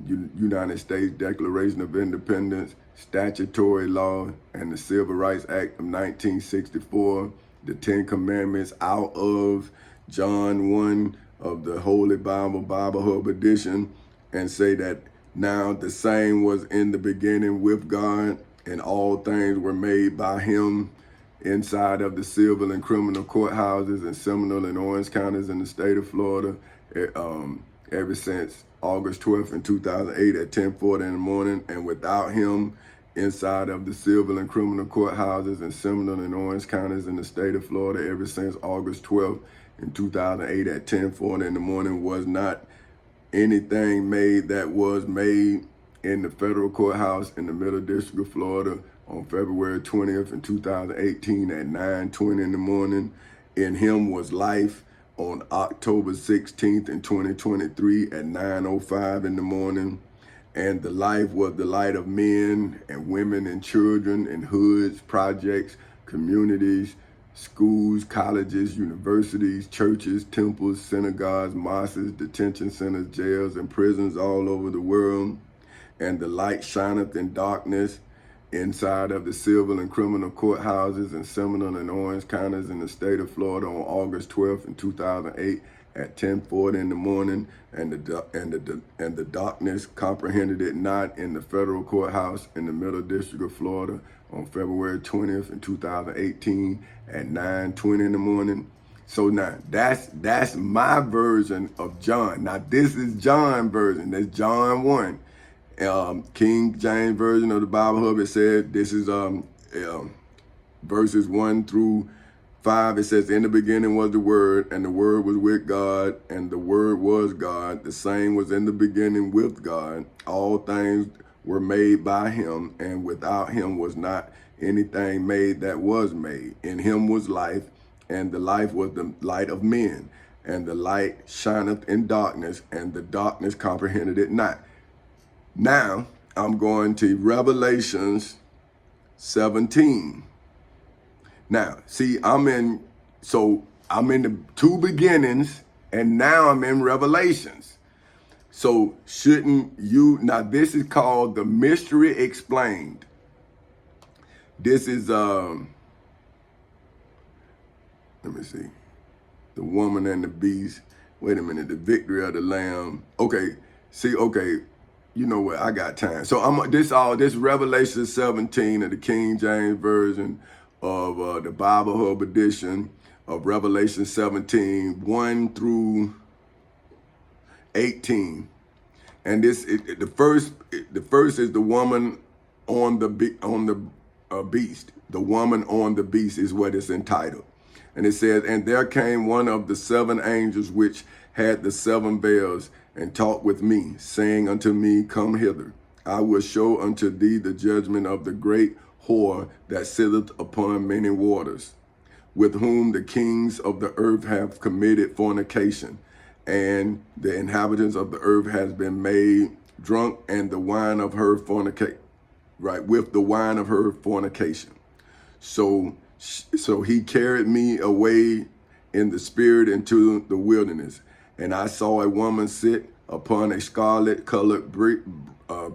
Speaker 1: United States Declaration of Independence, statutory law, and the Civil Rights Act of 1964, the Ten Commandments out of John 1 of the Holy Bible, Bible Hub edition, and say that now the same was in the beginning with God, and all things were made by him, inside of the civil and criminal courthouses in Seminole and Orange counties in the state of Florida, ever since August 12th in 2008 at 10:40 in the morning, and without him, inside of the civil and criminal courthouses in Seminole and Orange counties in the state of Florida ever since August 12th in 2008 at 10:40 in the morning, was not anything made that was made in the federal courthouse in the Middle District of Florida on February 20th in 2018 at 9:20 in the morning. In him was life on October 16th in 2023 at 9:05 in the morning. And the life was the light of men and women and children in hoods, projects, communities, schools, colleges, universities, churches, temples, synagogues, mosques, detention centers, jails, and prisons all over the world. And the light shineth in darkness inside of the civil and criminal courthouses in Seminole and Orange counties in the state of Florida on August 12th in 2008 at 10:40 in the morning, and the darkness comprehended it not in the federal courthouse in the Middle District of Florida on February 20th in 2018 at 9:20 in the morning. So now that's my version of John. Now this is John's version. That's John 1. King James Version of the Bible Hub, it said, this is verses 1 through 5. It says, in the beginning was the Word, and the Word was with God, and the Word was God. The same was in the beginning with God. All things were made by him, and without him was not anything made that was made. In him was life, and the life was the light of men. And the light shineth in darkness, and the darkness comprehended it not. Now, I'm going to Revelations 17. Now, see, I'm in the two beginnings, and now I'm in Revelations. So shouldn't you, now this is called the mystery explained. This is, let me see, the woman and the beast. Wait a minute, the victory of the Lamb. Okay, see, okay. You know what? I got time. So this Revelation 17 of the King James Version of the Bible Hub edition of Revelation 17, 1 through 18. And the first is the woman on the beast. The woman on the beast is what it's entitled. And it says, and there came one of the seven angels which had the seven bells, and talked with me, saying unto me, come hither. I will show unto thee the judgment of the great whore that sitteth upon many waters, with whom the kings of the earth have committed fornication, and the inhabitants of the earth has been made drunk, and the wine of her fornication, right, with the wine of her fornication. So he carried me away in the spirit into the wilderness, and I saw a woman sit upon a scarlet colored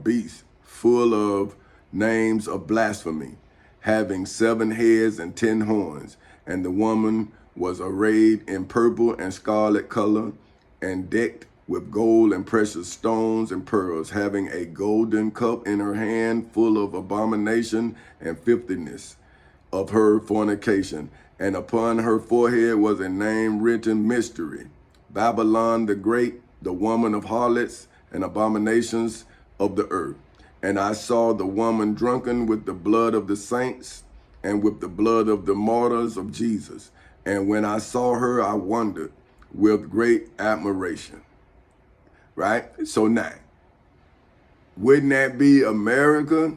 Speaker 1: beast full of names of blasphemy, having 7 heads and 10 horns. And the woman was arrayed in purple and scarlet color, and decked with gold and precious stones and pearls, having a golden cup in her hand full of abomination and filthiness of her fornication. And upon her forehead was a name written, Mystery, Babylon the Great, the woman of harlots and abominations of the earth. And I saw the woman drunken with the blood of the saints and with the blood of the martyrs of Jesus. And when I saw her, I wondered with great admiration. Right? So now, wouldn't that be America?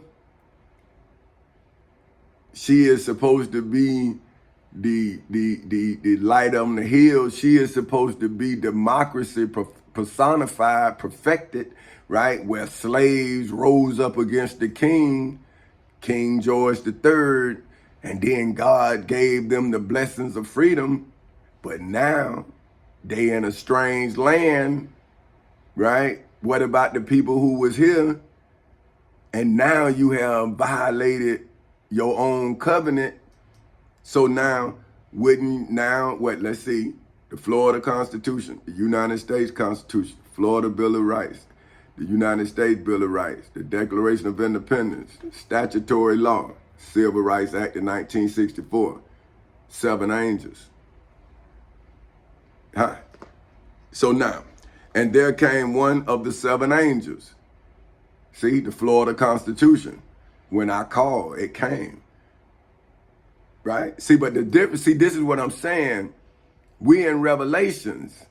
Speaker 1: She is supposed to be the light on the hill. She is supposed to be democracy personified, perfected, right? Where slaves rose up against the king, King George III, and then God gave them the blessings of freedom. But now they in a strange land, right? What about the people who was here? And now you have violated your own covenant. So now, let's see, the Florida Constitution, the United States Constitution, Florida Bill of Rights, the United States Bill of Rights, the Declaration of Independence, statutory law, Civil Rights Act of 1964, 7 angels. Huh? So now, and there came one of the 7 angels. See, the Florida Constitution. When I called, it came. Right? See, but the difference, this is what I'm saying. We in Revelations.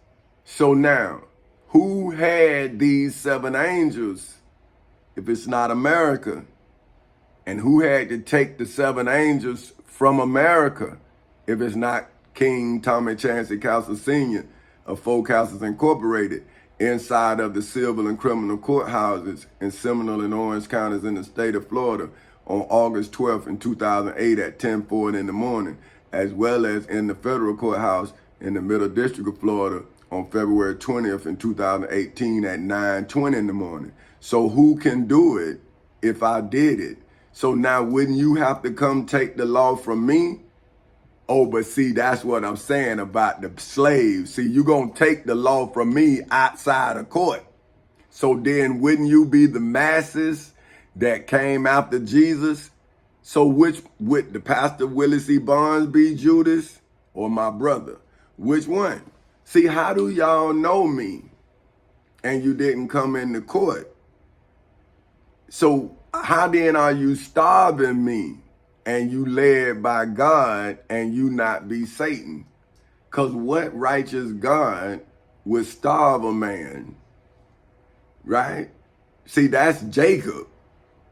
Speaker 1: So now, who had these 7 angels if it's not America? And who had to take the 7 angels from America if it's not King Tommy Chancey Castle Sr. of Four Castles Incorporated, inside of the civil and criminal courthouses in Seminole and Orange counties in the state of Florida on August 12th in 2008 at 10:40 in the morning, as well as in the federal courthouse in the Middle District of Florida on February 20th in 2018 at 9:20 in the morning. So who can do it if I did it? So now wouldn't you have to come take the law from me? Oh, but see, that's what I'm saying about the slaves. See, you're going to take the law from me outside of court. So then wouldn't you be the masses that came after Jesus? So which would the Pastor Willie C. Barnes be, Judas, or my brother? Which one? See, how do y'all know me and you didn't come into court? So how then are you starving me and you led by God and you not be Satan? Because what righteous God would starve a man, right? See, that's Jacob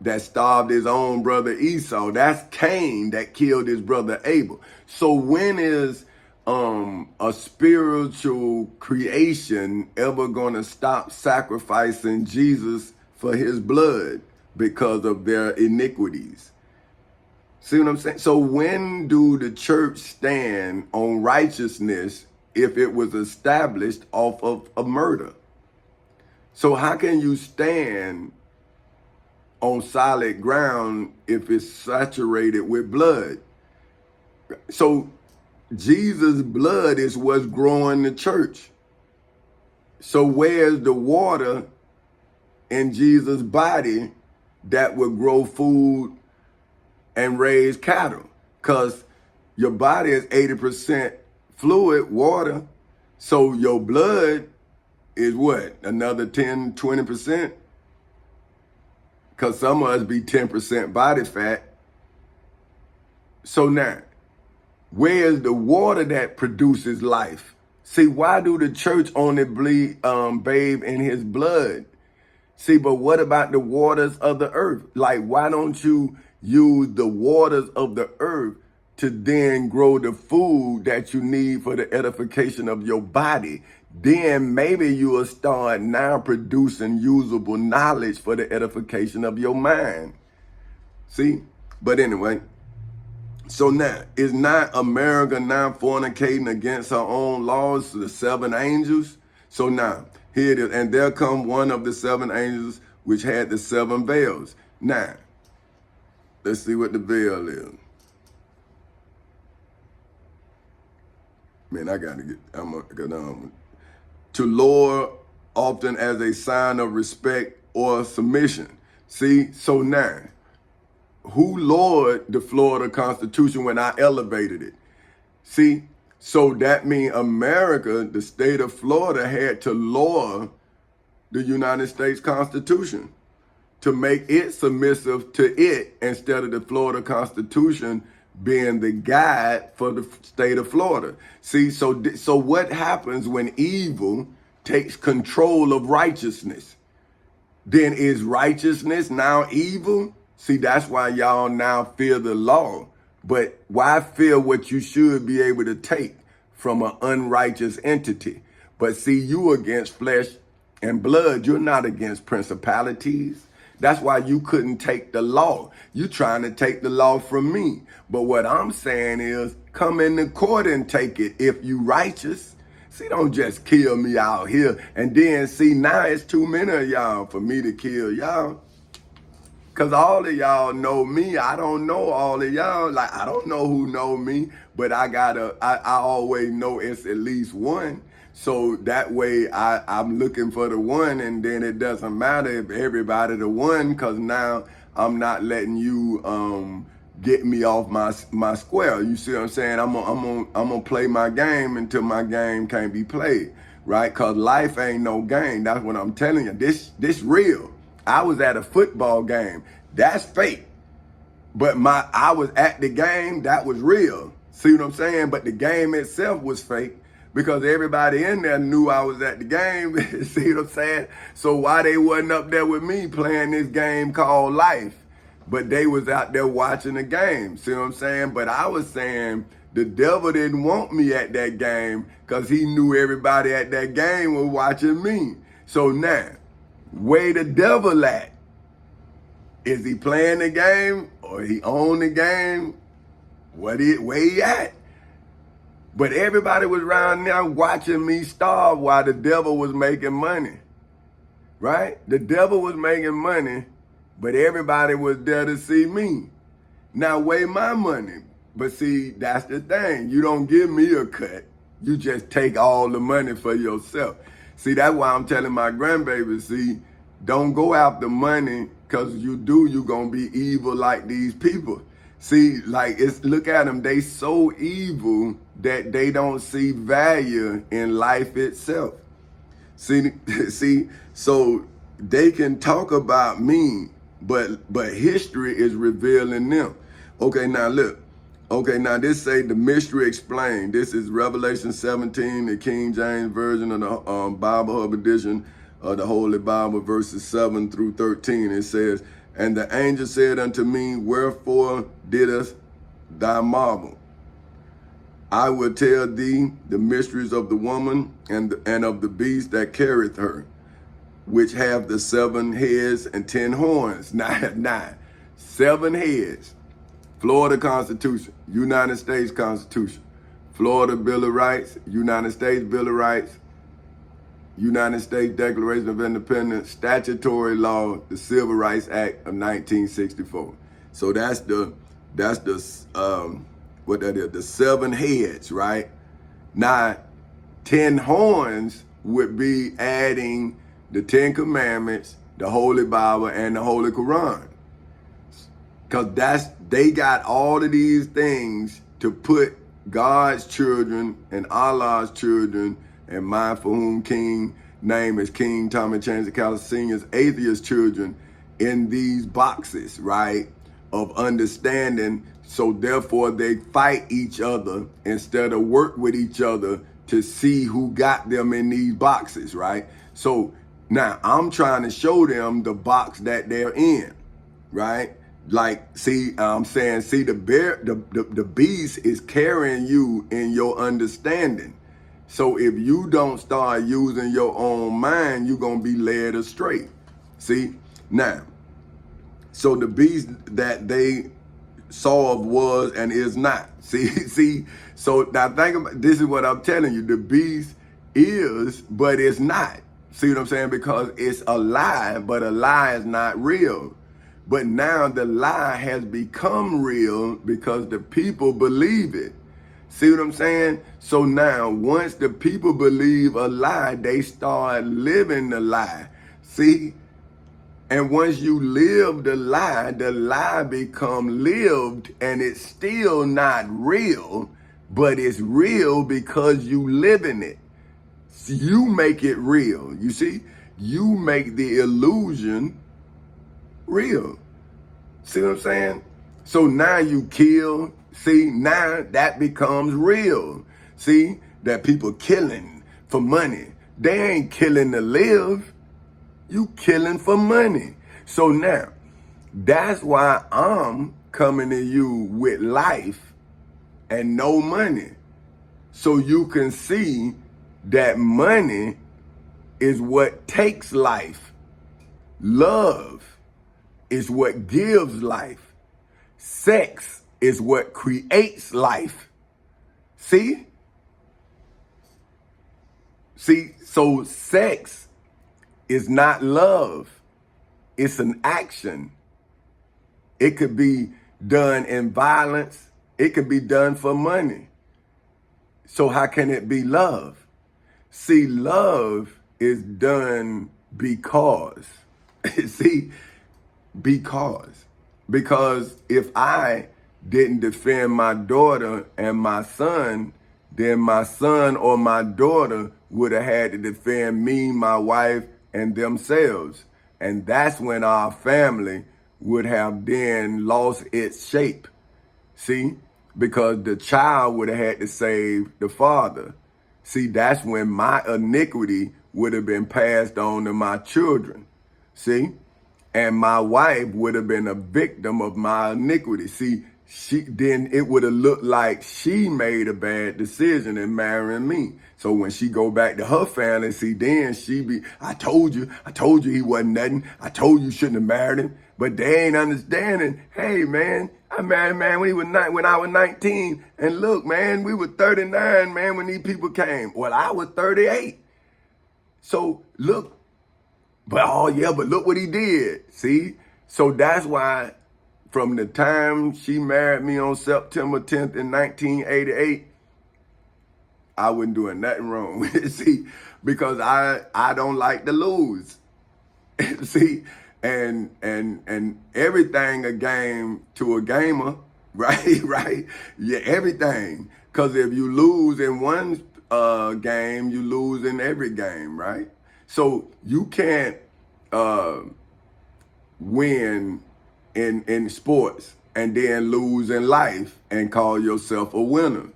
Speaker 1: that starved his own brother Esau. That's Cain that killed his brother Abel. So when is a spiritual creation ever going to stop sacrificing Jesus for his blood because of their iniquities? See what I'm saying? So when do the church stand on righteousness if it was established off of a murder? So how can you stand on solid ground if it's saturated with blood? So Jesus' blood is what's growing the church. So where's the water in Jesus' body that would grow food and raise cattle? Because your body is 80% fluid, water. So your blood is what? Another 10, 20%? Because some of us be 10% body fat. So now, where's the water that produces life? See, why do the church only bathe in his blood? See, but what about the waters of the earth? Like, why don't you use the waters of the earth to then grow the food that you need for the edification of your body? Then maybe you will start now producing usable knowledge for the edification of your mind. See? But anyway, so now, is not America now fornicating against her own laws to the 7 angels? So now, here it is. And there come one of the 7 angels which had the 7 veils. Now, let's see what the veil is. Man, I got to get, to lower often as a sign of respect or submission. See, so now, who lowered the Florida Constitution when I elevated it? See, so that means America, the state of Florida, had to lower the United States Constitution to make it submissive to it instead of the Florida Constitution being the guide for the state of Florida. See, so what happens when evil takes control of righteousness? Then is righteousness now evil? See, that's why y'all now fear the law. But why fear what you should be able to take from an unrighteous entity? But see, you against flesh and blood. You're not against principalities. That's why you couldn't take the law. You trying to take the law from me. But what I'm saying is, come in the court and take it if you righteous. See, don't just kill me out here. And then see, now it's too many of y'all for me to kill y'all. Cause all of y'all know me. I don't know all of y'all. Like, I don't know who know me, but I always know it's at least one. So that way I'm looking for the one, and then it doesn't matter if everybody the one, cause now I'm not letting you get me off my square. You see what I'm saying? I'm gonna play my game until my game can't be played, right? Cause life ain't no game. That's what I'm telling you. This real. I was at a football game. That's fake. But I was at the game, that was real. See what I'm saying? But the game itself was fake because everybody in there knew I was at the game. See what I'm saying? So why they wasn't up there with me playing this game called life? But they was out there watching the game. See what I'm saying? But I was saying the devil didn't want me at that game because he knew everybody at that game was watching me. So now, where the devil at? Is he playing the game or he own the game? Where he at? But everybody was around there watching me starve while the devil was making money, right? The devil was making money, but everybody was there to see me. Now weigh my money. But see, that's the thing. You don't give me a cut. You just take all the money for yourself. See, that's why I'm telling my grandbaby, see, don't go after money, because you gonna be evil like these people. See, like, look at them. They so evil that they don't see value in life itself. See, so they can talk about me, but history is revealing them. Okay, now look. Okay, now this say the mystery explained. This is Revelation 17, the King James Version of the Bible Hub edition of the Holy Bible, verses 7 through 13. It says, "And the angel said unto me, Wherefore didst thou marvel? I will tell thee the mysteries of the woman and of the beast that carrieth her, which have the 7 heads and 10 horns." Now, 7 heads. Florida Constitution, United States Constitution, Florida Bill of Rights, United States Bill of Rights, United States Declaration of Independence, statutory law, the Civil Rights Act of 1964. So that's the what that is, the 7 heads, right? Now, 10 horns would be adding the 10 Commandments, the Holy Bible, and the Holy Quran. Because they got all of these things to put God's children and Allah's children, and mine for whom King name is King Tommy Chancey Callis Sr.'s atheist children, in these boxes, right, of understanding. So therefore they fight each other instead of work with each other to see who got them in these boxes, right? So now I'm trying to show them the box that they're in, right? Like, see, I'm saying, see, the beast is carrying you in your understanding. So if you don't start using your own mind, you're going to be led astray. See, now, so the beast that they saw was and is not. See, so now think about, this is what I'm telling you. The beast is, but it's not. See what I'm saying? Because it's a lie, but a lie is not real. But now the lie has become real because the people believe it. See what I'm saying? So now once the people believe a lie, they start living the lie. See? And once you live the lie become lived, and it's still not real, but it's real because you live in it. So you make it real. You see? You make the illusion real. See what I'm saying? So now you kill. See, now that becomes real. See, that people killing for money. They ain't killing to live. You killing for money. So now, that's why I'm coming to you with life and no money. So you can see that money is what takes life. Love is what gives life. Sex is what creates life. See? So sex is not love. It's an action. It could be done in violence. It could be done for money. So how can it be love? See, love is done because. See, because. Because if I didn't defend my daughter and my son, then my son or my daughter would have had to defend me, my wife, and themselves. And that's when our family would have then lost its shape. See? Because the child would have had to save the father. See, that's when my iniquity would have been passed on to my children. See? And my wife would have been a victim of my iniquity. See, then it would have looked like she made a bad decision in marrying me. So when she go back to her family, see, then she be, I told you he wasn't nothing. I told you shouldn't have married him. But they ain't understanding. Hey, man, I married a man when I was 19. And look, man, we were 39, man, when these people came. Well, I was 38. So look, but look what he did. See? So that's why from the time she married me on September 10th in 1988, I wasn't doing nothing wrong. See, because I don't like to lose. See, and everything a game to a gamer, right? Right? Yeah, everything. Because if you lose in one game, you lose in every game, right? So you can't win in sports and then lose in life and call yourself a winner.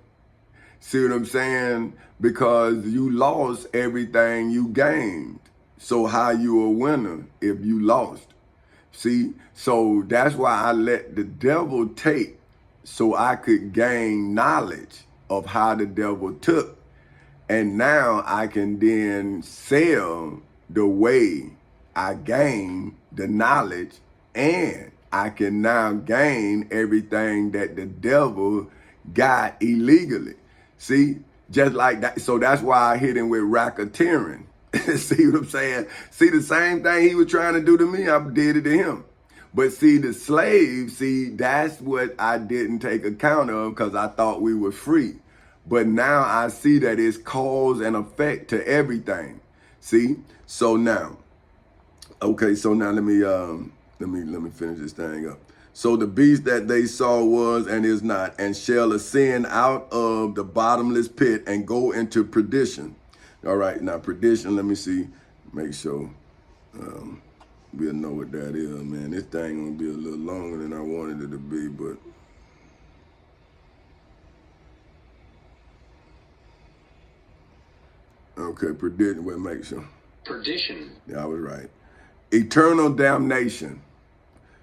Speaker 1: See what I'm saying? Because you lost everything you gained. So how you a winner if you lost? See? So that's why I let the devil take so I could gain knowledge of how the devil took. And now I can then sell the way I gain the knowledge, and I can now gain everything that the devil got illegally. See, just like that. So that's why I hit him with racketeering. See what I'm saying? See, the same thing he was trying to do to me, I did it to him. But see, the slaves, that's what I didn't take account of because I thought we were free. But now I see that it's cause and effect to everything. See? So now, okay, so now let me finish this thing up. So the beast that they saw was and is not, and shall ascend out of the bottomless pit and go into perdition. All right, now perdition, let me see, make sure we'll know what that is, man. This thing gonna be a little longer than I wanted it to be, but okay, perdition, well, make sure.
Speaker 2: Perdition.
Speaker 1: Yeah, I was right. Eternal damnation.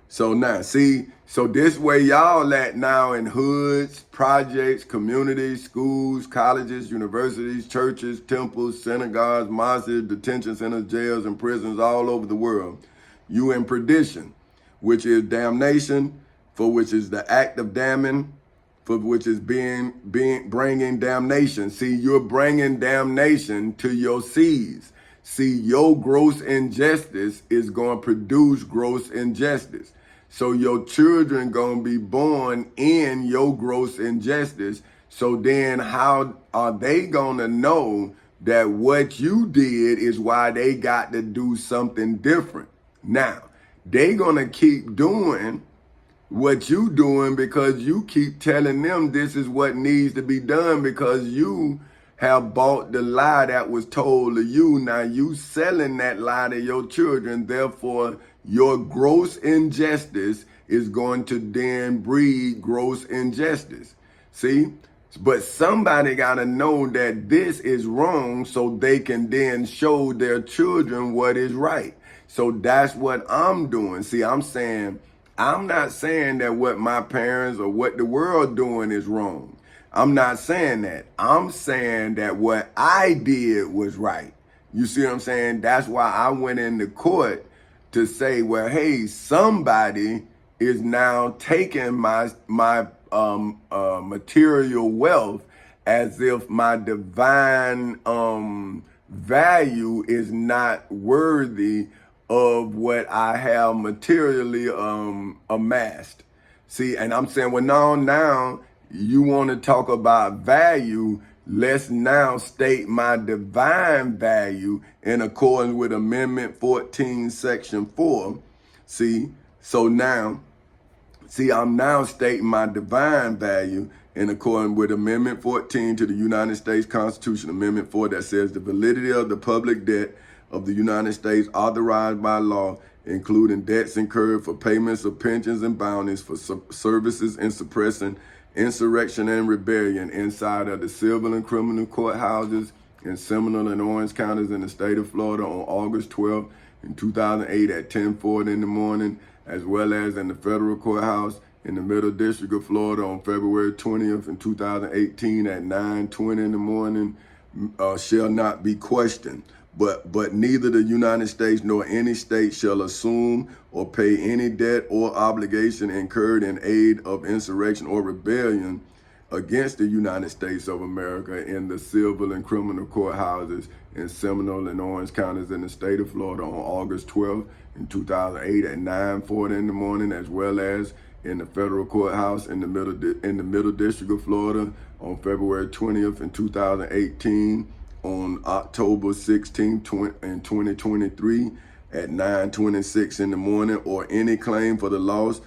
Speaker 1: So now, see, so this way y'all at now in hoods, projects, communities, schools, colleges, universities, churches, temples, synagogues, mosques, detention centers, jails, and prisons all over the world. You in perdition, which is damnation, for which is the act of damning, for which is bringing damnation. See, you're bringing damnation to your seeds. See, your gross injustice is going to produce gross injustice. So your children going to be born in your gross injustice. So then how are they going to know that what you did is why they got to do something different? Now, they going to keep doing what you doing because you keep telling them this is what needs to be done because you have bought the lie that was told to you. Now you selling that lie to your children. Therefore, your gross injustice is going to then breed gross injustice. See? But somebody got to know that this is wrong so they can then show their children what is right. So that's what I'm doing. See, I'm not saying that what my parents or what the world doing is wrong. I'm not saying that. I'm saying that what I did was right. You see what I'm saying? That's why I went into court to say, well, hey, somebody is now taking my material wealth as if my divine value is not worthy of what I have materially amassed. See, and I'm saying, well, now you want to talk about value. Let's now state my divine value in accordance with Amendment 14, Section 4. See, so now, I'm now stating my divine value in accordance with Amendment 14 to the United States Constitution, Amendment 4, that says the validity of the public debt of the United States authorized by law, including debts incurred for payments of pensions and bounties for services in suppressing insurrection and rebellion inside of the civil and criminal courthouses in Seminole and Orange counties in the state of Florida on August 12th in 2008 at 10:40 in the morning, as well as in the federal courthouse in the Middle District of Florida on February 20th in 2018 at 9:20 in the morning, shall not be questioned. But neither the United States nor any state shall assume or pay any debt or obligation incurred in aid of insurrection or rebellion against the United States of America in the civil and criminal courthouses in Seminole and Orange counties in the state of Florida on August 12th in 2008 at 9:40 in the morning, as well as in the federal courthouse in the Middle District of Florida on February 20th in 2018. On October 16th in 2023 at 9:26 in the morning, or any claim for the loss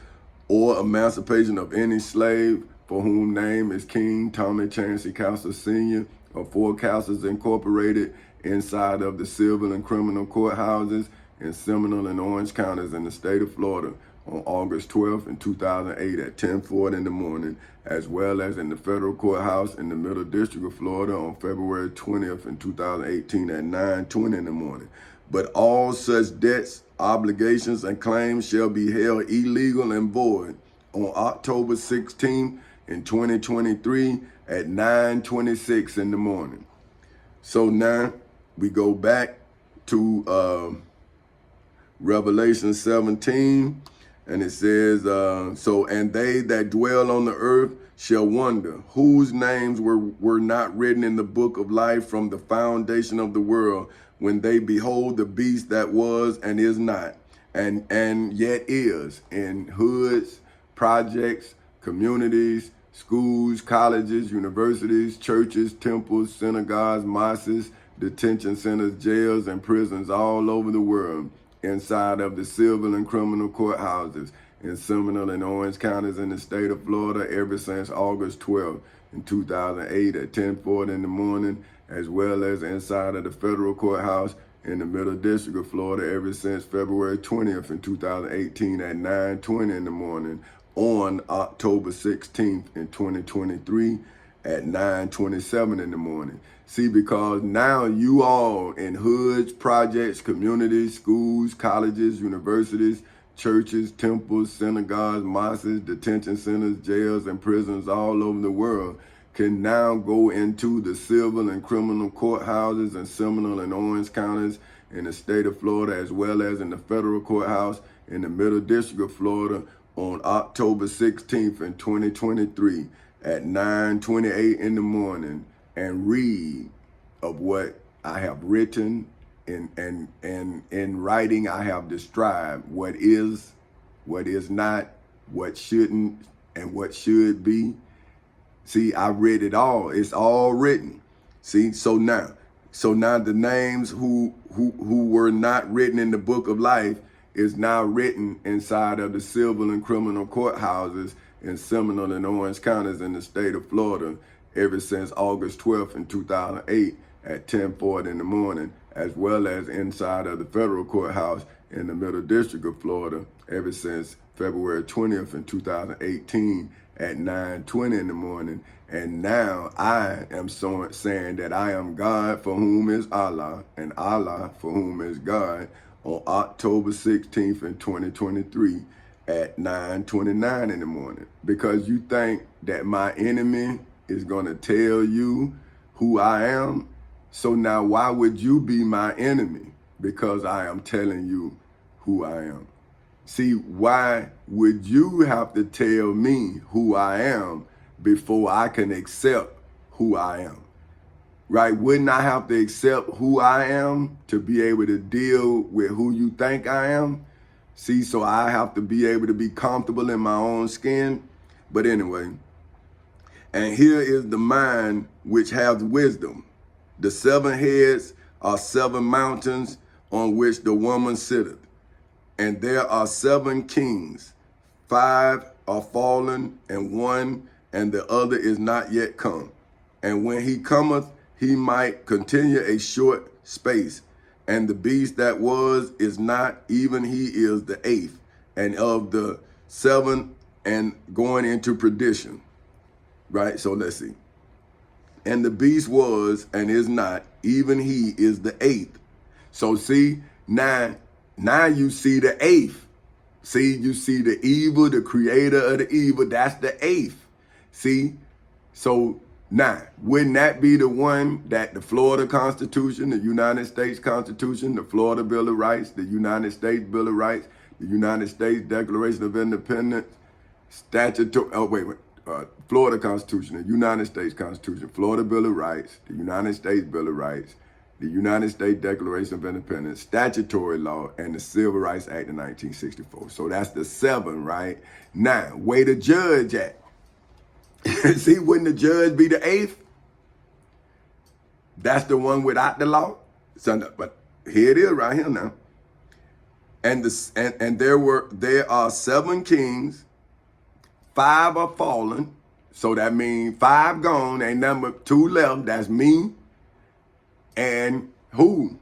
Speaker 1: or emancipation of any slave for whom name is King Tommy Chancey Castles Sr. of Four Castles Incorporated inside of the civil and criminal courthouses in Seminole and Orange counties in the state of Florida on August 12th in 2008 at 10:40 in the morning, as well as in the federal courthouse in the Middle District of Florida on February 20th in 2018 at 9:20 in the morning. But all such debts, obligations, and claims shall be held illegal and void on October 16th in 2023 at 9:26 in the morning. So now we go back to Revelation 17. And it says, and they that dwell on the earth shall wonder, whose names were not written in the book of life from the foundation of the world, when they behold the beast that was and is not, and yet is, in hoods, projects, communities, schools, colleges, universities, churches, temples, synagogues, mosques, detention centers, jails, and prisons all over the world, inside of the civil and criminal courthouses in Seminole and Orange counties in the state of Florida ever since August 12th in 2008 at 10:40 in the morning, as well as inside of the federal courthouse in the Middle District of Florida ever since February 20th in 2018 at 9:20 in the morning, on October 16th in 2023 at 9:27 in the morning. See, because now you all in hoods, projects, communities, schools, colleges, universities, churches, temples, synagogues, mosques, detention centers, jails, and prisons all over the world can now go into the civil and criminal courthouses in Seminole and Orange counties in the state of Florida, as well as in the federal courthouse in the Middle District of Florida on October 16th in 2023 at 9:28 in the morning, and read of what I have written in writing. I have described what is not, what shouldn't, and what should be. See, I read it all. It's all written. See, so now the names who were not written in the book of life is now written inside of the civil and criminal courthouses in Seminole and Orange counties in the state of Florida ever since August 12th in 2008 at 10:40 in the morning, as well as inside of the federal courthouse in the Middle District of Florida ever since February 20th in 2018 at 9:20 in the morning. And now I am saying that I am God for whom is Allah, and Allah for whom is God, on October 16th in 2023 at 9:29 in the morning. Because you think that my enemy is going to tell you who I am, So now why would you be my enemy? Because I am telling you who I am. See, why would you have to tell me who I am before I can accept who I am? Right? Wouldn't I have to accept who I am to be able to deal with who you think I am? See, so I have to be able to be comfortable in my own skin. But anyway, and here is the mind which has wisdom. The 7 heads are 7 mountains on which the woman sitteth. And there are 7 kings. 5 are fallen, and 1 and the other is not yet come. And when he cometh, he might continue a short space. And the beast that was is not, even he is the 8th, and of the 7 and going into perdition. Right? So let's see. And the beast was and is not, even he is the 8th. So see, now you see the 8th. See, you see the evil, the creator of the evil, that's the 8th. See, so now, wouldn't that be the one that the Florida Constitution, the United States Constitution, the Florida Bill of Rights, the United States Bill of Rights, the United States Declaration of Independence, Florida Constitution, the United States Constitution, Florida Bill of Rights, the United States Bill of Rights, the United States Declaration of Independence, statutory law, and the Civil Rights Act of 1964. So that's the 7, right? Now, where the judge at? See, wouldn't the judge be the 8th? That's the one without the law. So, but here it is right here now. And there are 7 kings, 5 are fallen. So that means 5 gone, ain't number 2 left. That's me and who,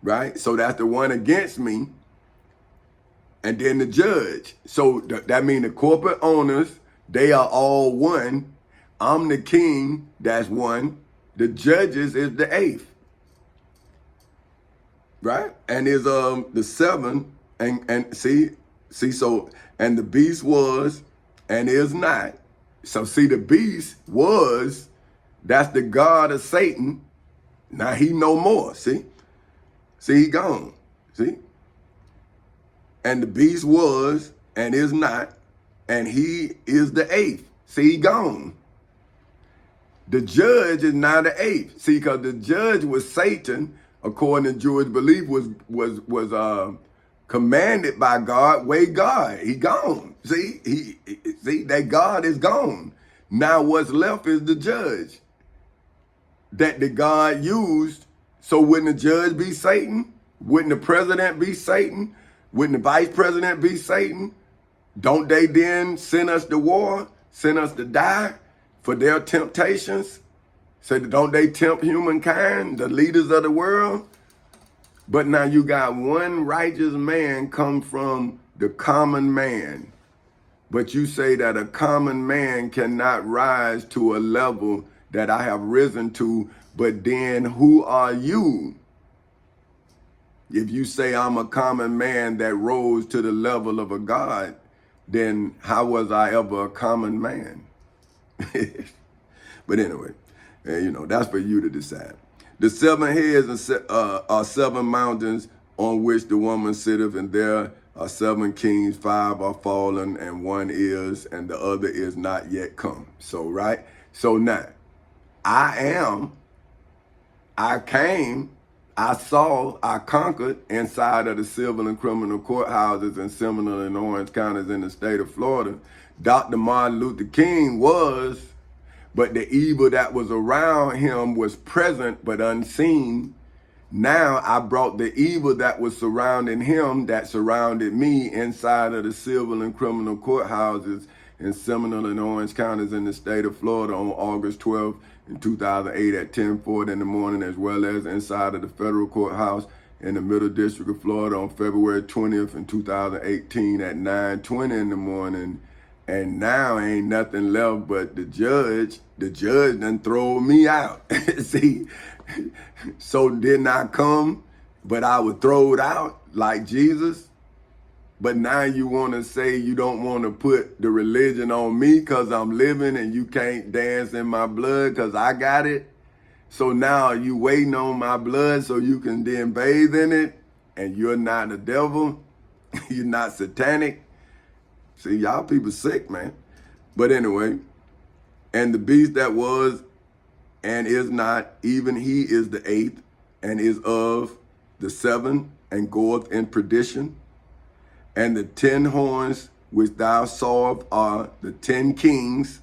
Speaker 1: right? So that's the one against me. And then the judge. So that means the corporate owners, they are all 1. I'm the king, that's 1. The judges is the 8th. Right? And is the 7, and see, so, and the beast was and is not. So see, the beast was, that's the god of Satan. Now he no more, see? See, he gone, see? And the beast was and is not, and he is the 8th. See, he gone. The judge is now the 8th. See, because the judge was Satan, according to Jewish belief, was commanded by God, way God. He gone. See, see, that God is gone. Now what's left is the judge that the God used. So wouldn't the judge be Satan? Wouldn't the president be Satan? Wouldn't the vice president be Satan? Don't they then send us to war, send us to die for their temptations? So don't they tempt humankind, the leaders of the world? But now you got one righteous man come from the common man. But you say that a common man cannot rise to a level that I have risen to, but then who are you? If you say I'm a common man that rose to the level of a God, then how was I ever a common man? But anyway, that's for you to decide. The 7 heads are 7 mountains on which the woman sitteth, and there are 7 kings, 5 are fallen, and 1 is, and the other is not yet come. So, right? So now, I came, I saw, I conquered inside of the civil and criminal courthouses in Seminole and Orange counties in the state of Florida. Dr. Martin Luther King was, but the evil that was around him was present but unseen. Now I brought the evil that was surrounding him, that surrounded me, inside of the civil and criminal courthouses in Seminole and Orange counties in the state of Florida on August 12th in 2008 at 10:40 in the morning, as well as inside of the federal courthouse in the Middle District of Florida on February 20th in 2018 at 9:20 in the morning. And now ain't nothing left but the judge. The judge done throw me out. See, so didn't I come, but I was thrown out like Jesus? But now you want to say you don't want to put the religion on me because I'm living and you can't dance in my blood because I got it? So now you waiting on my blood so you can then bathe in it, and you're not the devil. You're not satanic. See, y'all people sick, man. But anyway, and the beast that was and is not, even he is the eighth, and is of the seven, and goeth in perdition. And the 10 horns which thou sawest are the 10 kings,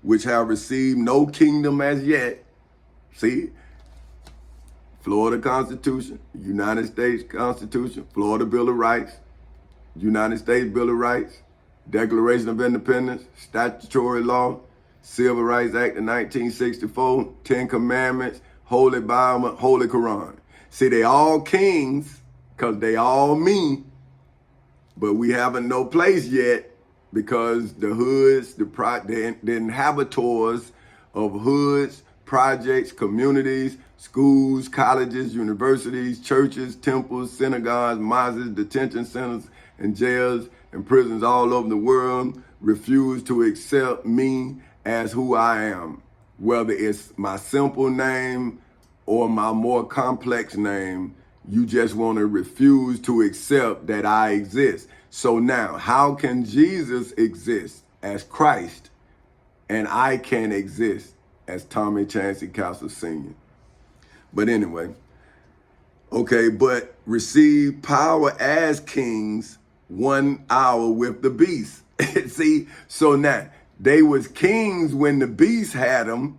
Speaker 1: which have received no kingdom as yet. See, Florida Constitution, United States Constitution, Florida Bill of Rights, United States Bill of Rights, Declaration of Independence, statutory law, Civil Rights Act of 1964, 10 Commandments, Holy Bible, Holy Quran. See, they all kings because they all me, but we haven't no place yet because the hoods, the inhabitants of hoods, projects, communities, schools, colleges, universities, churches, temples, synagogues, mosques, detention centers, and jails and prisons all over the world refuse to accept me as who I am, whether it's my simple name or my more complex name. You just want to refuse to accept that I exist. So now, how can Jesus exist as Christ and I can exist as Tommy Chancey Castle Sr.? But anyway, okay, but receive power as kings 1 hour with the beast. See, so now they was kings when the beast had them,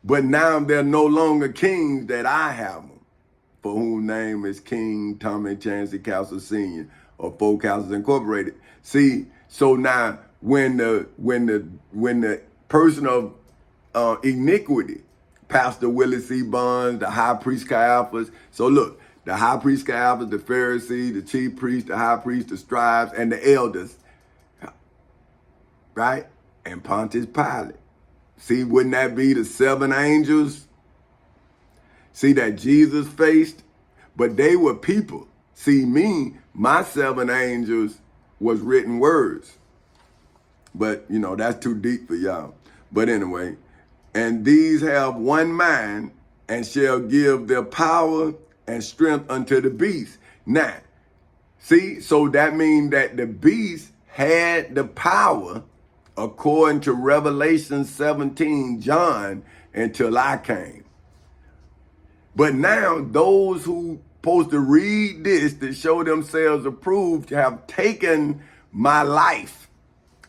Speaker 1: but now they're no longer kings that I have them, for whom name is King Tommy Chancey Castle Sr. or Folk Houses Incorporated. See, so now when the person of iniquity, Pastor Willie C. Bonds, the high priest Caiaphas. So look, the high priest Caiaphas, the Pharisees, the chief priest, the high priest, the scribes, and the elders, right? And Pontius Pilate. See, wouldn't that be the 7 angels? See, that Jesus faced? But they were people. See, me, my 7 angels was written words. But, you know, that's too deep for y'all. But anyway, and these have one mind, and shall give their power and strength unto the beast. Now, see, so that means that the beast had the power, according to Revelation 17, John, until I came. But now those who supposed to read this to show themselves approved have taken my life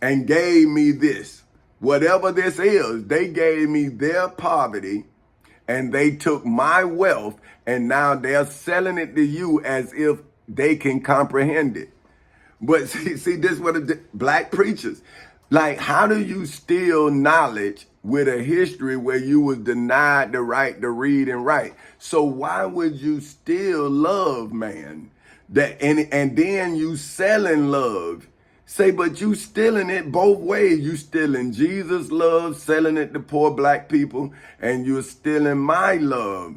Speaker 1: and gave me this. Whatever this is, they gave me their poverty and they took my wealth, and now they're selling it to you as if they can comprehend it. But see this is what black preachers, like, how do you steal knowledge with a history where you was denied the right to read and write? So why would you steal love, man? That and then you selling love. Say, but you stealing it both ways. You stealing Jesus' love, selling it to poor black people, and you're stealing my love,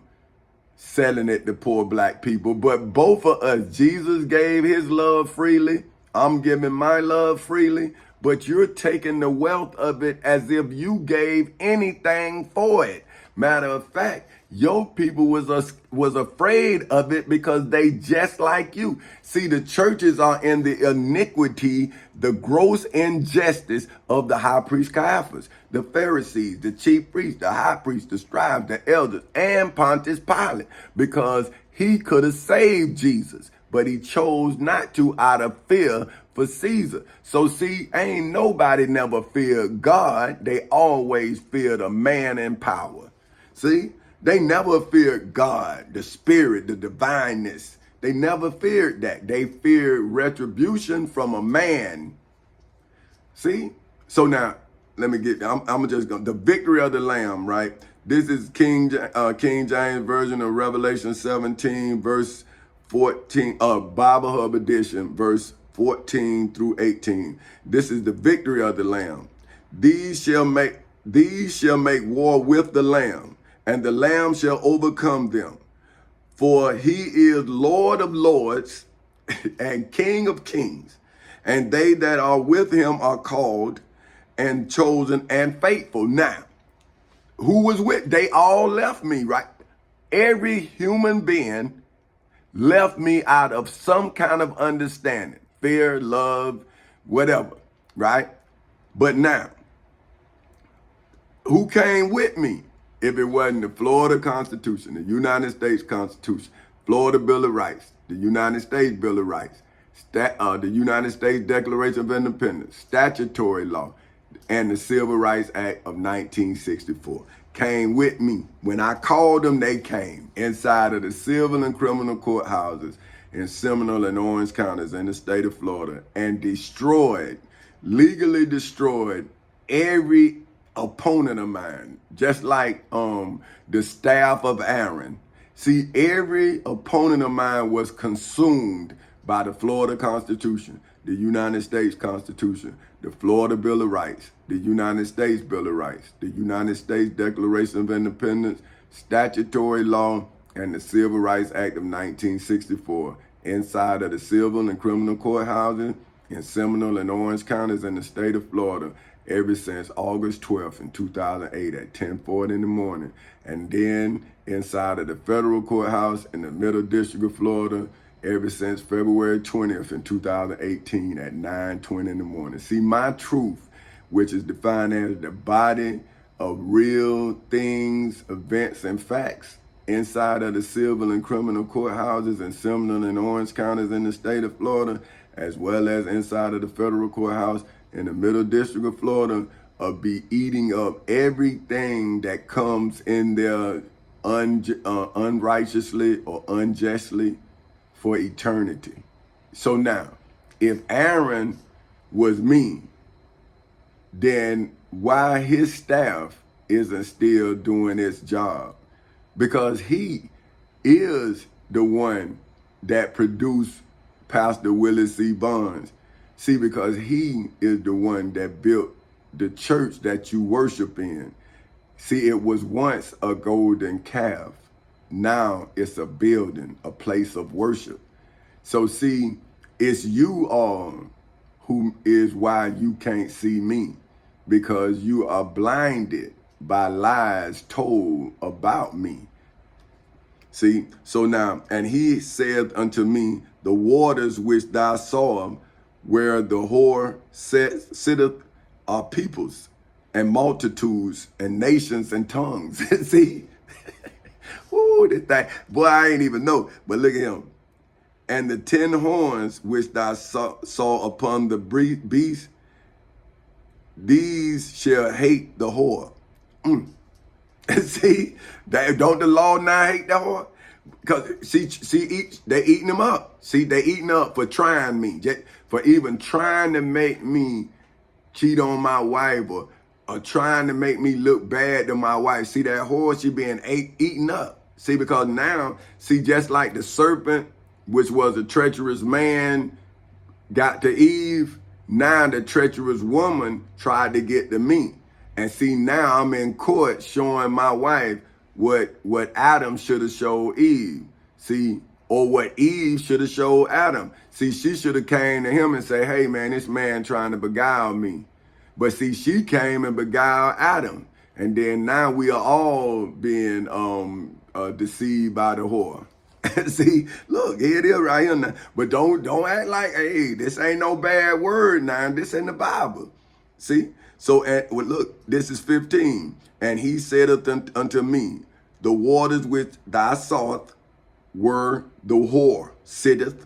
Speaker 1: selling it to poor black people. But both of us, Jesus gave his love freely. I'm giving my love freely, but you're taking the wealth of it as if you gave anything for it. Matter of fact, your people was afraid of it because they just like you. See, the churches are in the iniquity, the gross injustice of the high priest Caiaphas, the Pharisees, the chief priests, the high priests, the scribes, the elders, and Pontius Pilate, because he could have saved Jesus, but he chose not to out of fear for Caesar. So see, ain't nobody never feared God. They always feared a man in power. See? They never feared God, the spirit, the divineness. They never feared that. They feared retribution from a man. See? So now, let me get, I'm just going to, the victory of the Lamb, right? This is King James Version of Revelation 17, verse 14, Bible Hub Edition, verse 14 through 18. This is the victory of the Lamb. These shall make war with the Lamb, and the Lamb shall overcome them. For he is Lord of lords and King of kings. And they that are with him are called and chosen and faithful. Now, who was with, they all left me, right? Every human being left me out of some kind of understanding, fear, love, whatever, right? But now, who came with me if it wasn't the Florida Constitution, the United States Constitution, Florida Bill of Rights, the United States Bill of Rights, the United States Declaration of Independence, statutory law, and the Civil Rights Act of 1964 came with me. When I called them, they came inside of the civil and criminal courthouses in Seminole and Orange counties in the state of Florida and legally destroyed every opponent of mine, just like the staff of Aaron. See, every opponent of mine was consumed by the Florida Constitution, the United States Constitution, the Florida Bill of Rights, the United States Bill of Rights, the United States Declaration of Independence, statutory law, and the Civil Rights Act of 1964 inside of the civil and criminal courthouses in Seminole and Orange counties in the state of Florida ever since August 12th in 2008 at 10:40 in the morning. And then inside of the federal courthouse in the Middle District of Florida ever since February 20th in 2018 at 9:20 in the morning. See, my truth, which is defined as the body of real things, events, and facts inside of the civil and criminal courthouses in Seminole and Orange counties in the state of Florida, as well as inside of the federal courthouse in the Middle District of Florida, be eating up everything that comes in there unrighteously or unjustly for eternity. So now, if Aaron was me, then why his staff isn't still doing its job? Because he is the one that produced Pastor Willie C. Barnes. See, because he is the one that built the church that you worship in. See, it was once a golden calf. Now it's a building, a place of worship. So see, it's you all who is why you can't see me, because you are blinded by lies told about me. See, so now, and he said unto me, the waters which thou sawest, where the whore sitteth, are peoples and multitudes and nations and tongues. See, ooh, this thing, boy, I ain't even know. But look at him. And the 10 horns which thou saw upon the beast, these shall hate the whore. See, don't the law now hate the whore? Because they eating them up. See, they eating up for trying me, for even trying to make me cheat on my wife or trying to make me look bad to my wife. See, that whore, she being eaten up. See, because now, see, just like the serpent, which was a treacherous man, got to Eve, now the treacherous woman tried to get to me. And see, now I'm in court showing my wife what Adam should have showed Eve. See, or what Eve should have showed Adam. See, she should have came to him and say, hey man, this man trying to beguile me. But see, she came and beguiled Adam. And then now we are all being deceived by the whore. See, look, here it is right here now. But don't act like, hey, this ain't no bad word now. This in the Bible. See? So, well, look, this is 15. And he said unto me, the waters which thou sawest were the whore sitteth,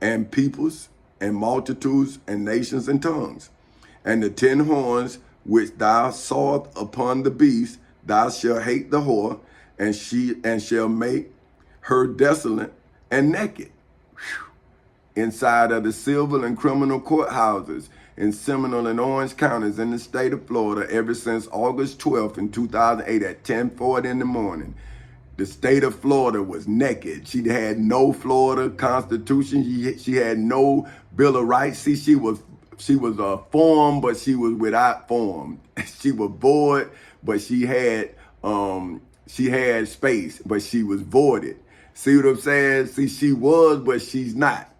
Speaker 1: and peoples, and multitudes, and nations, and tongues. And the 10 horns which thou sawest upon the beast, thou shalt hate the whore, and shall make her desolate and naked. Whew. Inside of the civil and criminal courthouses in Seminole and Orange counties in the state of Florida ever since August 12th in 2008 at 10:40 in the morning. The state of Florida was naked. She had no Florida Constitution. She had no Bill of Rights. See, she was formed, but she was without form. She was void, but she had space, but she was voided. See what I'm saying? See, she was, but she's not.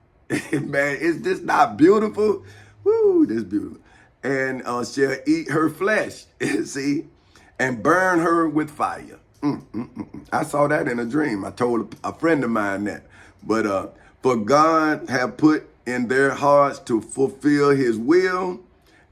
Speaker 1: Man, is this not beautiful? Woo, this is beautiful. And shall eat her flesh. See? and burn her with fire. I saw that in a dream. I told a friend of mine that. But for God have put in their hearts to fulfill his will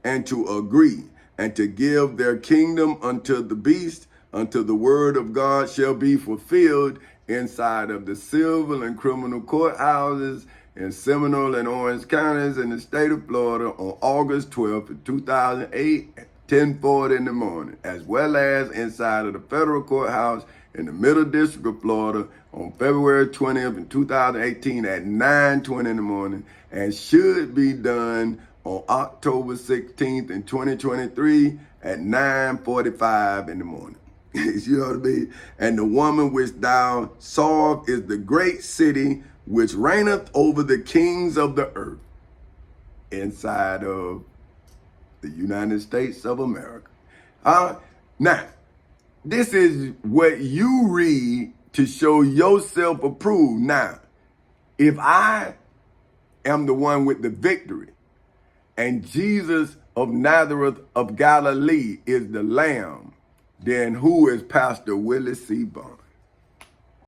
Speaker 1: and to agree and to give their kingdom unto the beast, until the word of God shall be fulfilled inside of the civil and criminal courthouses in Seminole and Orange counties in the state of Florida on August 12th, 2008 at 10:40 in the morning, as well as inside of the federal courthouse in the Middle District of Florida on February 20th, 2018 at 9:20 in the morning, and should be done on October 16th in 2023 at 9:45 in the morning. You know what I mean? And the woman which thou sawest is the great city which reigneth over the kings of the earth, inside of the United States of America. Now, this is what you read to show yourself approved. Now, if I am the one with the victory, and Jesus of Nazareth of Galilee is the Lamb, then who is Pastor Willie C. Bond?